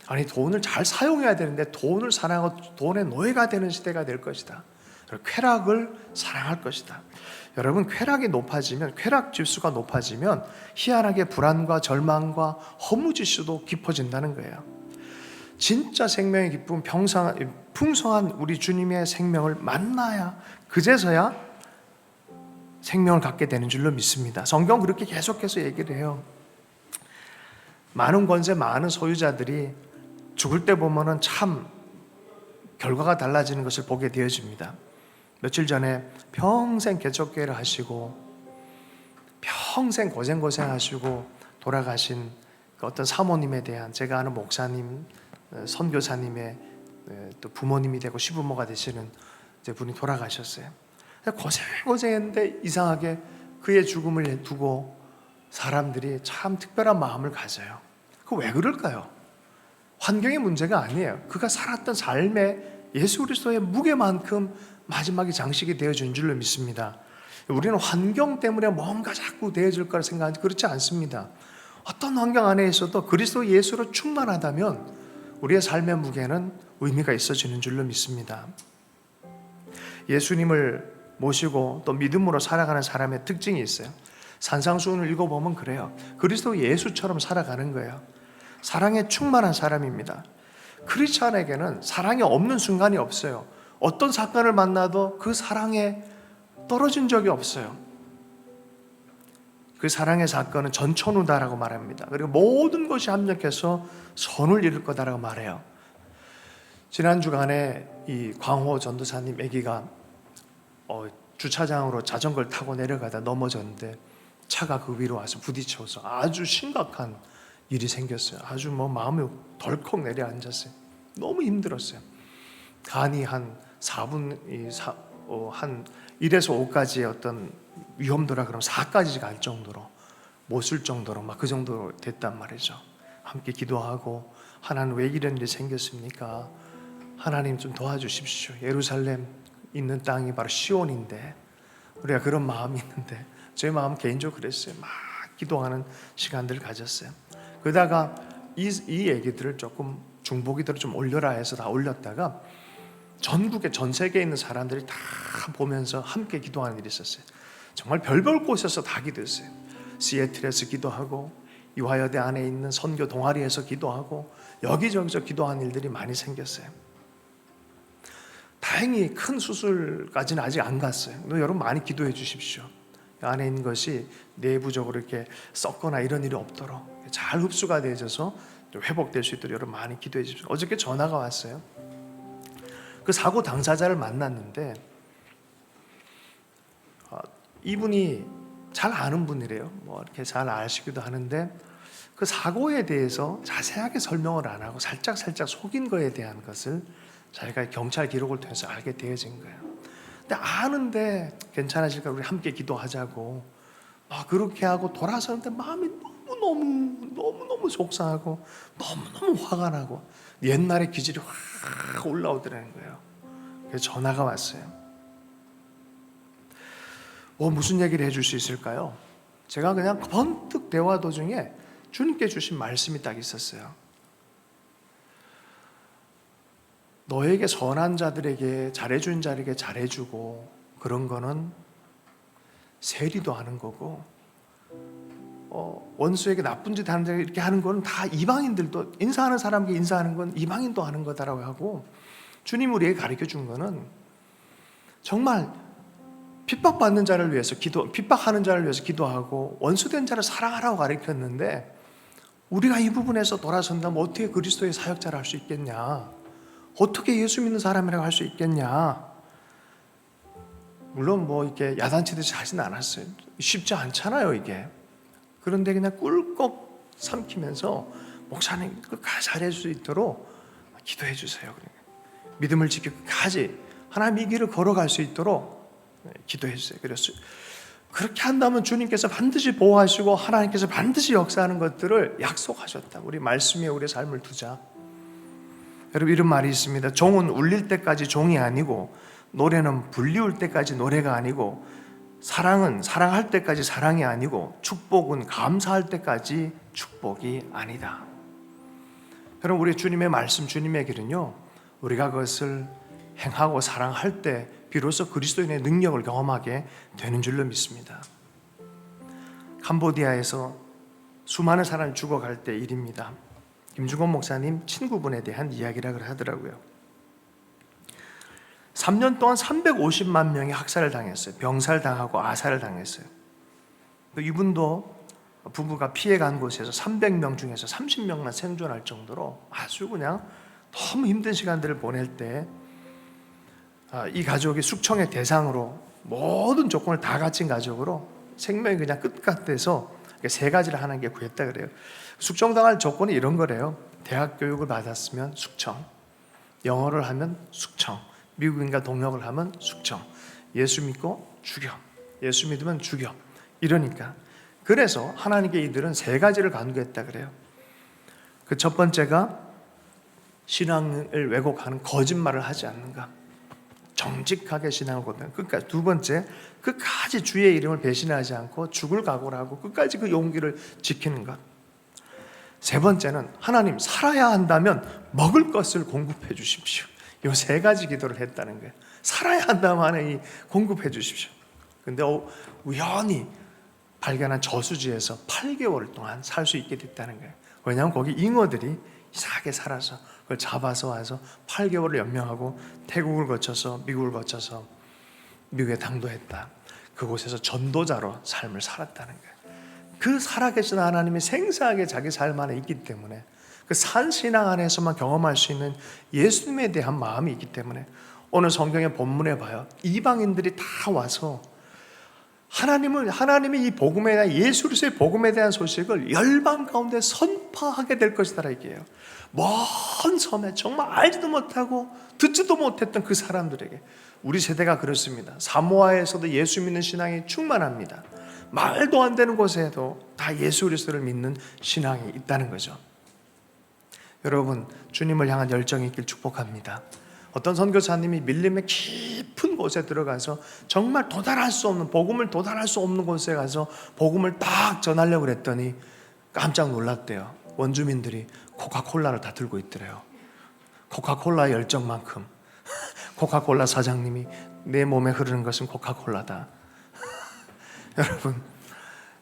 Speaker 3: 아니, 돈을 잘 사용해야 되는데 돈을 사랑하고 돈의 노예가 되는 시대가 될 것이다. 쾌락을 사랑할 것이다. 여러분, 쾌락이 높아지면, 쾌락 지수가 높아지면 희한하게 불안과 절망과 허무지수도 깊어진다는 거예요. 진짜 생명의 기쁨, 풍성한 우리 주님의 생명을 만나야, 그제서야 생명을 갖게 되는 줄로 믿습니다. 성경 그렇게 계속해서 얘기를 해요. 많은 권세, 많은 소유자들이 죽을 때 보면은 참 결과가 달라지는 것을 보게 되어집니다. 며칠 전에 평생 개척교회를 하시고 평생 고생하시고 돌아가신 어떤 사모님에 대한, 제가 아는 목사님, 선교사님의 또 부모님이 되고 시부모가 되시는 분이 돌아가셨어요. 고생했는데 이상하게 그의 죽음을 두고 사람들이 참 특별한 마음을 가져요. 그 왜 그럴까요? 환경의 문제가 아니에요. 그가 살았던 삶에 예수 그리스도의 무게만큼 마지막에 장식이 되어준 줄로 믿습니다. 우리는 환경 때문에 뭔가 자꾸 되어질 거라 생각하지, 그렇지 않습니다. 어떤 환경 안에 있어도 그리스도 예수로 충만하다면 우리의 삶의 무게는 의미가 있어지는 줄로 믿습니다. 예수님을 모시고 또 믿음으로 살아가는 사람의 특징이 있어요. 산상수훈을 읽어보면 그래요. 그리스도 예수처럼 살아가는 거예요. 사랑에 충만한 사람입니다. 크리스찬에게는 사랑이 없는 순간이 없어요. 어떤 사건을 만나도 그 사랑에 떨어진 적이 없어요. 그 사랑의 사건은 전천후다라고 말합니다. 그리고 모든 것이 합력해서 선을 이룰 거다라고 말해요. 지난 주간에 이 광호 전도사님 아기가 주차장으로 자전거를 타고 내려가다 넘어졌는데 차가 그 위로 와서 부딪혀서 아주 심각한 일이 생겼어요. 아주 마음이 덜컥 내려앉았어요. 너무 힘들었어요. 간이 한 1에서 5까지의 어떤 위험도라 그러면 4까지 갈 정도로, 못 쓸 정도로 막 그 정도로 됐단 말이죠. 함께 기도하고, 하나님 왜 이런 일이 생겼습니까? 하나님 좀 도와주십시오. 예루살렘 있는 땅이 바로 시온인데 우리가 그런 마음이 있는데, 제 마음 개인적으로 그랬어요. 막 기도하는 시간들을 가졌어요. 그러다가 이 얘기들을 조금 중보기도를 좀 올려라 해서 다 올렸다가 전국에, 전 세계에 있는 사람들이 다 보면서 함께 기도하는 일이 있었어요. 정말 별별 곳에서 다 기도했어요. 시애틀에서 기도하고, 유화여대 안에 있는 선교 동아리에서 기도하고, 여기저기서 기도하는 일들이 많이 생겼어요. 다행히 큰 수술까지는 아직 안 갔어요. 여러분 많이 기도해 주십시오. 안에 있는 것이 내부적으로 이렇게 썩거나 이런 일이 없도록 잘 흡수가 되어져서 좀 회복될 수 있도록 여러분 많이 기도해 주십시오. 어저께 전화가 왔어요. 그 사고 당사자를 만났는데 이분이 잘 아는 분이래요. 뭐 이렇게 잘 아시기도 하는데 그 사고에 대해서 자세하게 설명을 안 하고 살짝 속인 거에 대한 것을 자기가 경찰 기록을 통해서 알게 되어진 거예요. 근데 아는데 괜찮아질까 우리 함께 기도하자고 막 그렇게 하고 돌아서는데 마음이 너무 속상하고 너무 화가 나고 옛날의 기질이 확 올라오더라는 거예요. 그래서 전화가 왔어요. 무슨 얘기를 해줄 수 있을까요? 제가 그냥 번뜩 대화 도중에 주님께 주신 말씀이 딱 있었어요. 너에게 선한 자들에게 잘해준 자에게 잘해주고 그런 거는 세리도 하는 거고 원수에게 나쁜 짓 하는 자에게 이렇게 하는 거는 다 이방인들도 인사하는 사람에게 인사하는 건 이방인도 하는 거다라고 하고 주님 우리에게 가르쳐 준 거는 정말 핍박받는 자를 위해서 핍박하는 자를 위해서 기도하고 원수된 자를 사랑하라고 가르쳤는데 우리가 이 부분에서 돌아선다면 어떻게 그리스도의 사역자를 할 수 있겠냐? 어떻게 예수 믿는 사람이라고 할 수 있겠냐? 물론 뭐 이렇게 야단치듯이 하진 않았어요. 쉽지 않잖아요, 이게. 그런데 그냥 꿀꺽 삼키면서 목사님 끝까지 잘해줄 수 있도록 기도해 주세요. 믿음을 지키고 끝까지 하나님 이 길을 걸어갈 수 있도록 기도해 주세요. 그래서 그렇게 한다면 주님께서 반드시 보호하시고 하나님께서 반드시 역사하는 것들을 약속하셨다. 우리 말씀에 우리의 삶을 두자. 여러분 이런 말이 있습니다. 종은 울릴 때까지 종이 아니고 노래는 불리울 때까지 노래가 아니고 사랑은 사랑할 때까지 사랑이 아니고 축복은 감사할 때까지 축복이 아니다. 여러분 우리 주님의 말씀 주님의 길은요 우리가 그것을 행하고 사랑할 때 비로소 그리스도인의 능력을 경험하게 되는 줄로 믿습니다. 캄보디아에서 수많은 사람이 죽어갈 때 일입니다. 김중건 목사님 친구분에 대한 이야기라고 하더라고요. 3년 동안 350만 명이 학살을 당했어요. 병살당하고 아살을 당했어요. 이분도 부부가 피해간 곳에서 300명 중에서 30명만 생존할 정도로 아주 그냥 너무 힘든 시간들을 보낼 때 이 가족이 숙청의 대상으로 모든 조건을 다 갖춘 가족으로 생명이 그냥 끝같아서 세 가지를 하는 게 구했다 그래요. 숙청당할 조건이 이런 거래요. 대학 교육을 받았으면 숙청, 영어를 하면 숙청, 미국인과 동역을 하면 숙청, 예수 믿고 죽여, 예수 믿으면 죽여. 이러니까 그래서 하나님께 이들은 세 가지를 간구했다 그래요. 그 첫 번째가 신앙을 왜곡하는 거짓말을 하지 않는가, 정직하게 신앙을 고백하는 끝까지. 두 번째, 끝까지 주의 이름을 배신하지 않고 죽을 각오를 하고 끝까지 그 용기를 지키는 것. 세 번째는 하나님 살아야 한다면 먹을 것을 공급해 주십시오. 이 세 가지 기도를 했다는 거예요. 살아야 한다면 하나님 공급해 주십시오. 근데 우연히 발견한 저수지에서 8개월 동안 살 수 있게 됐다는 거예요. 왜냐하면 거기 잉어들이 이상하게 살아서 그걸 잡아서 와서 8개월을 연명하고 태국을 거쳐서 미국을 거쳐서 미국에 당도했다. 그곳에서 전도자로 삶을 살았다는 거예요. 그 살아계신 하나님이 생생하게 자기 삶 안에 있기 때문에 그 산신앙 안에서만 경험할 수 있는 예수님에 대한 마음이 있기 때문에 오늘 성경의 본문에 봐요. 이방인들이 다 와서 하나님이 이 복음에 대한 예수 그리스도의 복음에 대한 소식을 열방 가운데 선포하게 될 것이다 이게요. 먼 섬에 정말 알지도 못하고 듣지도 못했던 그 사람들에게 우리 세대가 그렇습니다. 사모아에서도 예수 믿는 신앙이 충만합니다. 말도 안 되는 곳에도 다 예수 그리스도를 믿는 신앙이 있다는 거죠. 여러분 주님을 향한 열정이 있길 축복합니다. 어떤 선교사님이 밀림의 깊은 곳에 들어가서 정말 도달할 수 없는 복음을 도달할 수 없는 곳에 가서 복음을 딱 전하려고 그랬더니 깜짝 놀랐대요. 원주민들이 코카콜라를 다 들고 있더래요. 코카콜라의 열정만큼 코카콜라 사장님이 내 몸에 흐르는 것은 코카콜라다. 여러분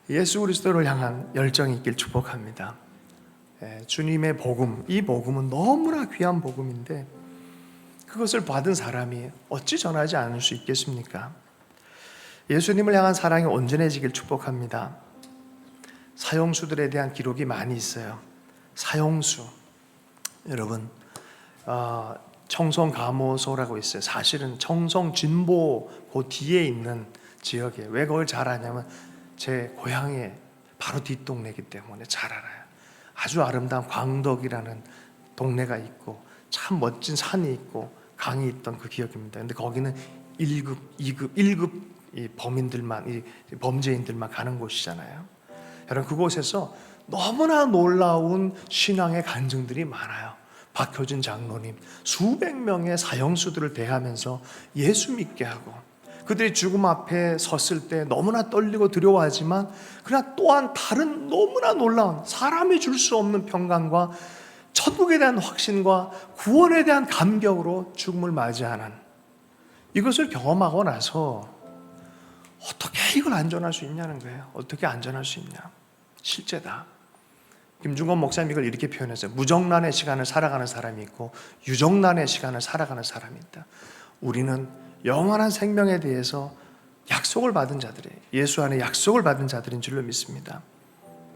Speaker 3: 예수 그리스도를 향한 열정이 있길 축복합니다. 주님의 복음, 이 복음은 너무나 귀한 복음인데 그것을 받은 사람이 어찌 전하지 않을 수 있겠습니까? 예수님을 향한 사랑이 온전해지길 축복합니다. 사형수들에 대한 기록이 많이 있어요. 사형수, 여러분, 청송감호소라고 있어요. 사실은 청송진보 그 뒤에 있는 지역에, 왜 그걸 잘 아냐면 제 고향의 바로 뒷동네이기 때문에 잘 알아요. 아주 아름다운 광덕이라는 동네가 있고 참 멋진 산이 있고 강이 있던 그 기억입니다. 근데 거기는 1급, 2급, 1급 이 범인들만, 이 범죄인들만 가는 곳이잖아요. 여러분, 그곳에서 너무나 놀라운 신앙의 간증들이 많아요. 박효진 장로님 수백 명의 사형수들을 대하면서 예수 믿게 하고, 그들이 죽음 앞에 섰을 때 너무나 떨리고 두려워하지만 그러나 또한 다른 너무나 놀라운 사람이 줄 수 없는 평강과 천국에 대한 확신과 구원에 대한 감격으로 죽음을 맞이하는, 이것을 경험하고 나서 어떻게 이걸 안전할 수 있냐는 거예요. 어떻게 안전할 수 있냐. 실제다. 김중건 목사님 이걸 이렇게 표현했어요. 무정란의 시간을 살아가는 사람이 있고 유정란의 시간을 살아가는 사람이 있다. 우리는 영원한 생명에 대해서 약속을 받은 자들이에요. 예수 안에 약속을 받은 자들인 줄로 믿습니다.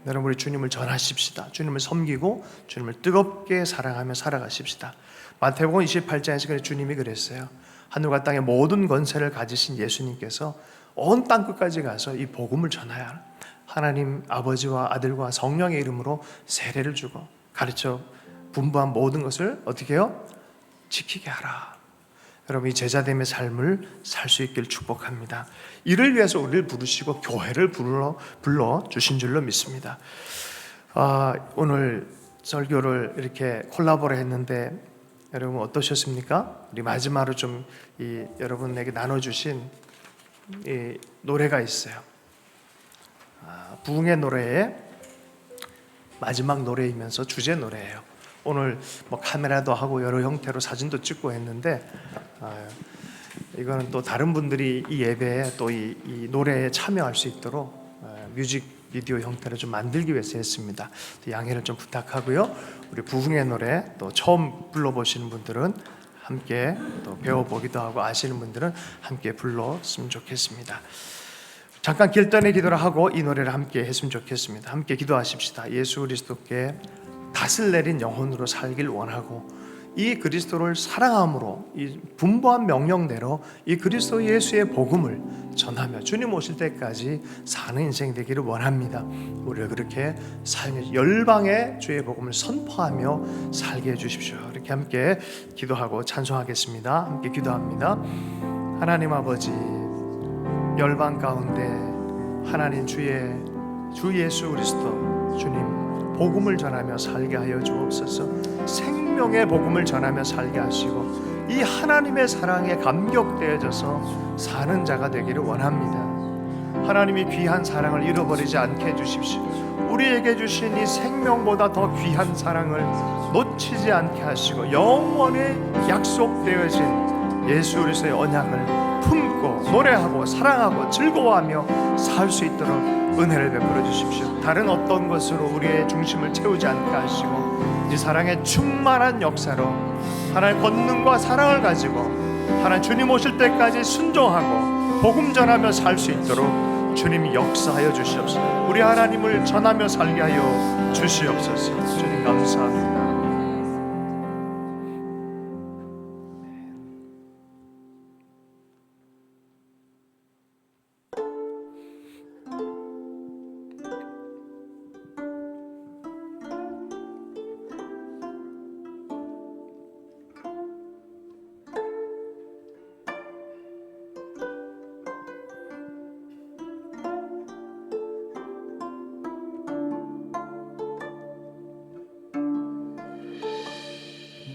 Speaker 3: 여러분, 우리 주님을 전하십시다. 주님을 섬기고 주님을 뜨겁게 사랑하며 살아가십시다. 마태복음 28장에서 주님이 그랬어요. 하늘과 땅의 모든 권세를 가지신 예수님께서 온 땅 끝까지 가서 이 복음을 전하여 하나님 아버지와 아들과 성령의 이름으로 세례를 주고 가르쳐 분부한 모든 것을 어떻게 해요? 지키게 하라. 여러분, 이 제자됨의 삶을 살 수 있길 축복합니다. 이를 위해서 우리를 부르시고 교회를 불러 주신 줄로 믿습니다. 오늘 설교를 이렇게 콜라보를 했는데 여러분 어떠셨습니까? 우리 마지막으로 좀 여러분에게 나눠주신 이 노래가 있어요. 부흥의 노래의 마지막 노래이면서 주제 노래예요. 오늘 뭐 카메라도 하고 여러 형태로 사진도 찍고 했는데 이거는 또 다른 분들이 이 예배에 또 이 노래에 참여할 수 있도록 뮤직비디오 형태로 좀 만들기 위해서 했습니다. 양해를 좀 부탁하고요. 우리 부흥의 노래 또 처음 불러보시는 분들은 함께 또 배워보기도 하고 아시는 분들은 함께 불렀으면 좋겠습니다. 잠깐 길전의 기도를 하고 이 노래를 함께 했으면 좋겠습니다. 함께 기도하십시다. 예수 그리스도께 닷을 내린 영혼으로 살길 원하고 이 그리스도를 사랑함으로 이 분부한 명령대로 이 그리스도 예수의 복음을 전하며 주님 오실 때까지 사는 인생 되기를 원합니다. 우리를 그렇게 사용해 열방의 주의 복음을 선포하며 살게 해주십시오. 이렇게 함께 기도하고 찬송하겠습니다. 함께 기도합니다. 하나님 아버지, 열방 가운데 하나님 주 예수 그리스도 주님 복음을 전하며 살게 하여 주옵소서. 생명의 복음을 전하며 살게 하시고 이 하나님의 사랑에 감격되어져서 사는 자가 되기를 원합니다. 하나님이 귀한 사랑을 잃어버리지 않게 해주십시오. 우리에게 주신 이 생명보다 더 귀한 사랑을 놓치지 않게 하시고 영원히 약속되어진 예수 그리스도의 언약을 품고 노래하고 사랑하고 즐거워하며 살 수 있도록 은혜를 베풀어 주십시오. 다른 어떤 것으로 우리의 중심을 채우지 않게 하시고 이 사랑의 충만한 역사로 하나님의 권능과 사랑을 가지고 하나님 주님 오실 때까지 순종하고 복음 전하며 살 수 있도록 주님이 역사하여 주시옵소서. 우리 하나님을 전하며 살게 하여 주시옵소서. 주님 감사합니다.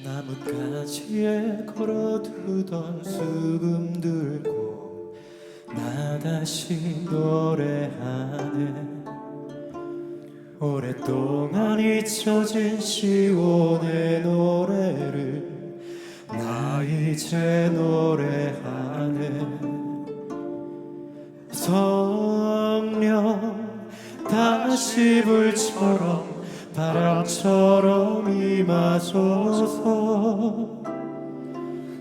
Speaker 2: 나뭇가지에 걸어두던 수금 들고 나 다시 노래하네. 오랫동안 잊혀진 시온의 노래를 나 이제 노래하네. 성령 다시 불처럼 바람처럼 임하소서.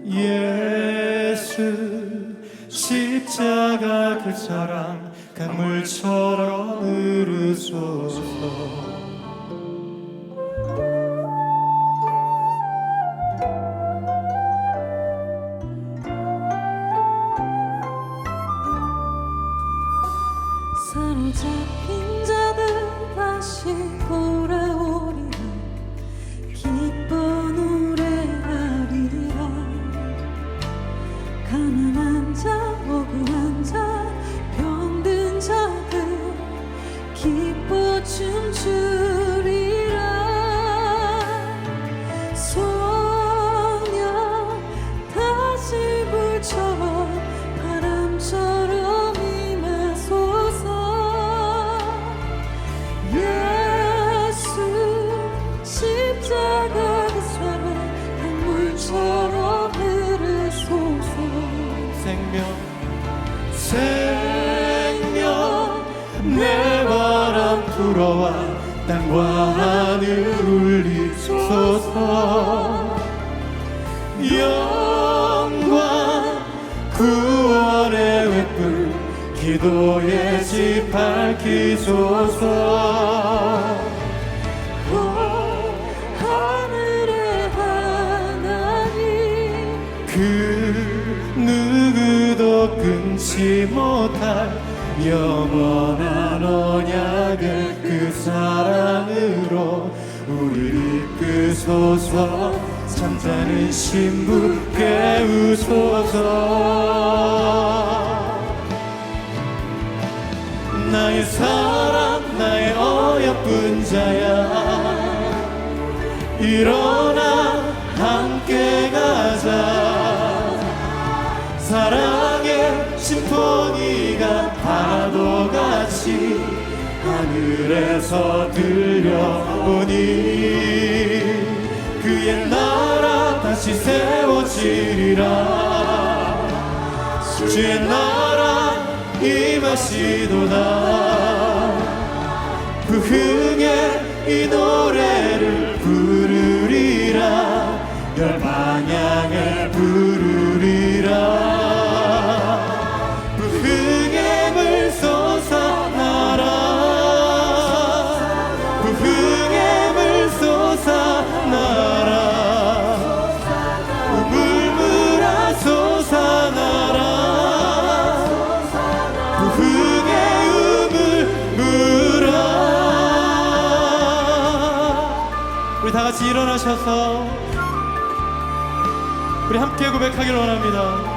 Speaker 2: 예수 십자가 그 사랑 강물처럼 흐르소서.
Speaker 1: 사로잡힌 자들 다시 돌아오리라. 기뻐 노래하리라. 가난한 자 억울한 자 병든 자들 기뻐 춤추리라. 소녀 다시 물처럼 바람처럼 임하소서. 예수 십자가 그 사랑 강물처럼 흐르소서.
Speaker 2: 생명 내 바람 불어와 땅과 하늘 울리소서. 영광 구원의 횃불 기도의 집 밝히소서.
Speaker 1: 하늘의 하나님
Speaker 2: 그 누구도 끊지 못할 영원한 언약의 그 사랑으로 우리를 이끄소서. 잠자는 신부 깨우소서. 나의 사랑 나의 어여쁜 자야 일어나 함께 가자. 사랑의 심포니가 파도같이 하늘에서 들려오니 그의 나라 다시 세워지리라. 주의 나라 임하시도다. 부흥의 이 노래를 부르리라. 열방향에 부르리라. 부흥의 물 솟아나라. 부흥의 물 쏟아나라. 우물물아 솟아나라. 부흥의 우물물아. 우리 다 같이 일어나셔서 우리 함께 고백하기를 원합니다.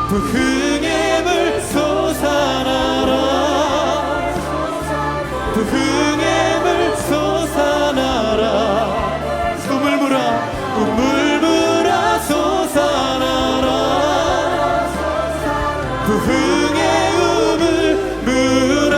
Speaker 2: 부흥의 물 솟아나라. 부흥의 물 솟아나라. 우물물아 솟아나라. 부흥의 우물물아.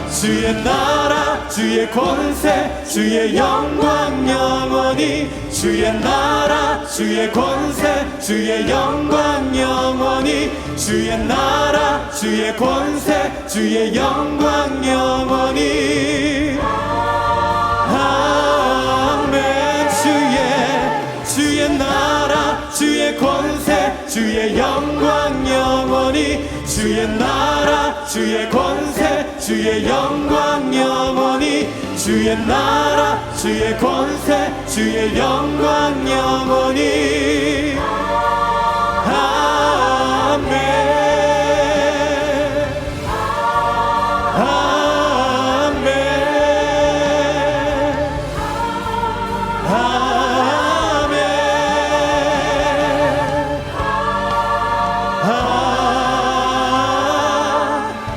Speaker 2: 주의 나라 주의 권세 주의 영광 영원히. 주의 나라 주의 권세 주의 영광 영원히. 주의 나라 주의 권세 주의 영광 영원히. 아멘. 주의 나라 주의 권세 주의 영광 영원히. 주의 나라 주의 권세 주의 영광 영원히. 주의 나라 주의 권세 주의 영광 영원히. 아멘. 아멘.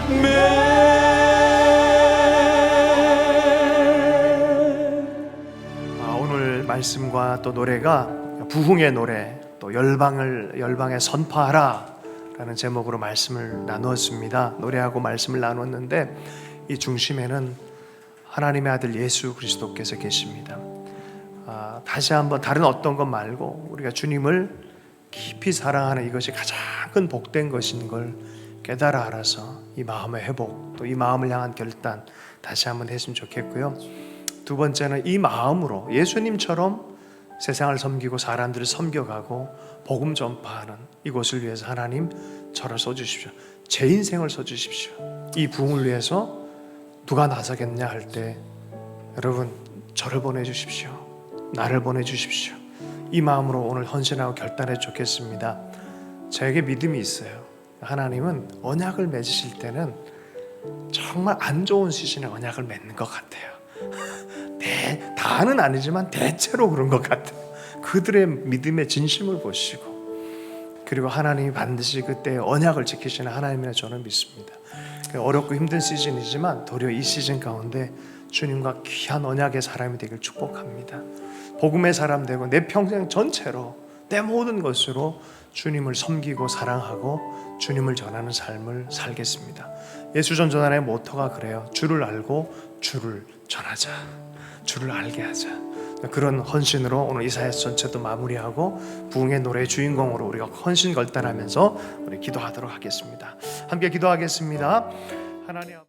Speaker 2: 아멘.
Speaker 3: 오늘 말씀과 또 노래가 부흥의 노래, 또 열방에 선포하라 라는 제목으로 말씀을 나누었습니다. 노래하고 말씀을 나눴는데 이 중심에는 하나님의 아들 예수 그리스도께서 계십니다. 다시 한번 다른 어떤 것 말고 우리가 주님을 깊이 사랑하는 이것이 가장 큰 복된 것인 걸 깨달아 알아서 이 마음의 회복, 또 이 마음을 향한 결단 다시 한번 했으면 좋겠고요. 두 번째는 이 마음으로 예수님처럼 세상을 섬기고 사람들을 섬겨가고 복음 전파하는 이곳을 위해서 하나님 저를 써주십시오. 제 인생을 써주십시오. 이 부흥을 위해서 누가 나서겠냐 할 때 여러분 저를 보내주십시오. 나를 보내주십시오. 이 마음으로 오늘 헌신하고 결단해 좋겠습니다. 저에게 믿음이 있어요. 하나님은 언약을 맺으실 때는 정말 안 좋은 시즌에 언약을 맺는 것 같아요. 다는 아니지만 대체로 그런 것 같아요. 그들의 믿음의 진심을 보시고 그리고 하나님이 반드시 그때 언약을 지키시는 하나님이라 저는 믿습니다. 어렵고 힘든 시즌이지만 도리어 이 시즌 가운데 주님과 귀한 언약의 사람이 되길 축복합니다. 복음의 사람 되고 내 평생 전체로 내 모든 것으로 주님을 섬기고 사랑하고 주님을 전하는 삶을 살겠습니다. 예수전전환의 모토가 그래요. 주를 알고 주를 전하자. 주를 알게 하자. 그런 헌신으로 오늘 이사야서 전체도 마무리하고 부흥의 노래의 주인공으로 우리가 헌신 결단하면서 우리 기도하도록 하겠습니다. 함께 기도하겠습니다. 하나님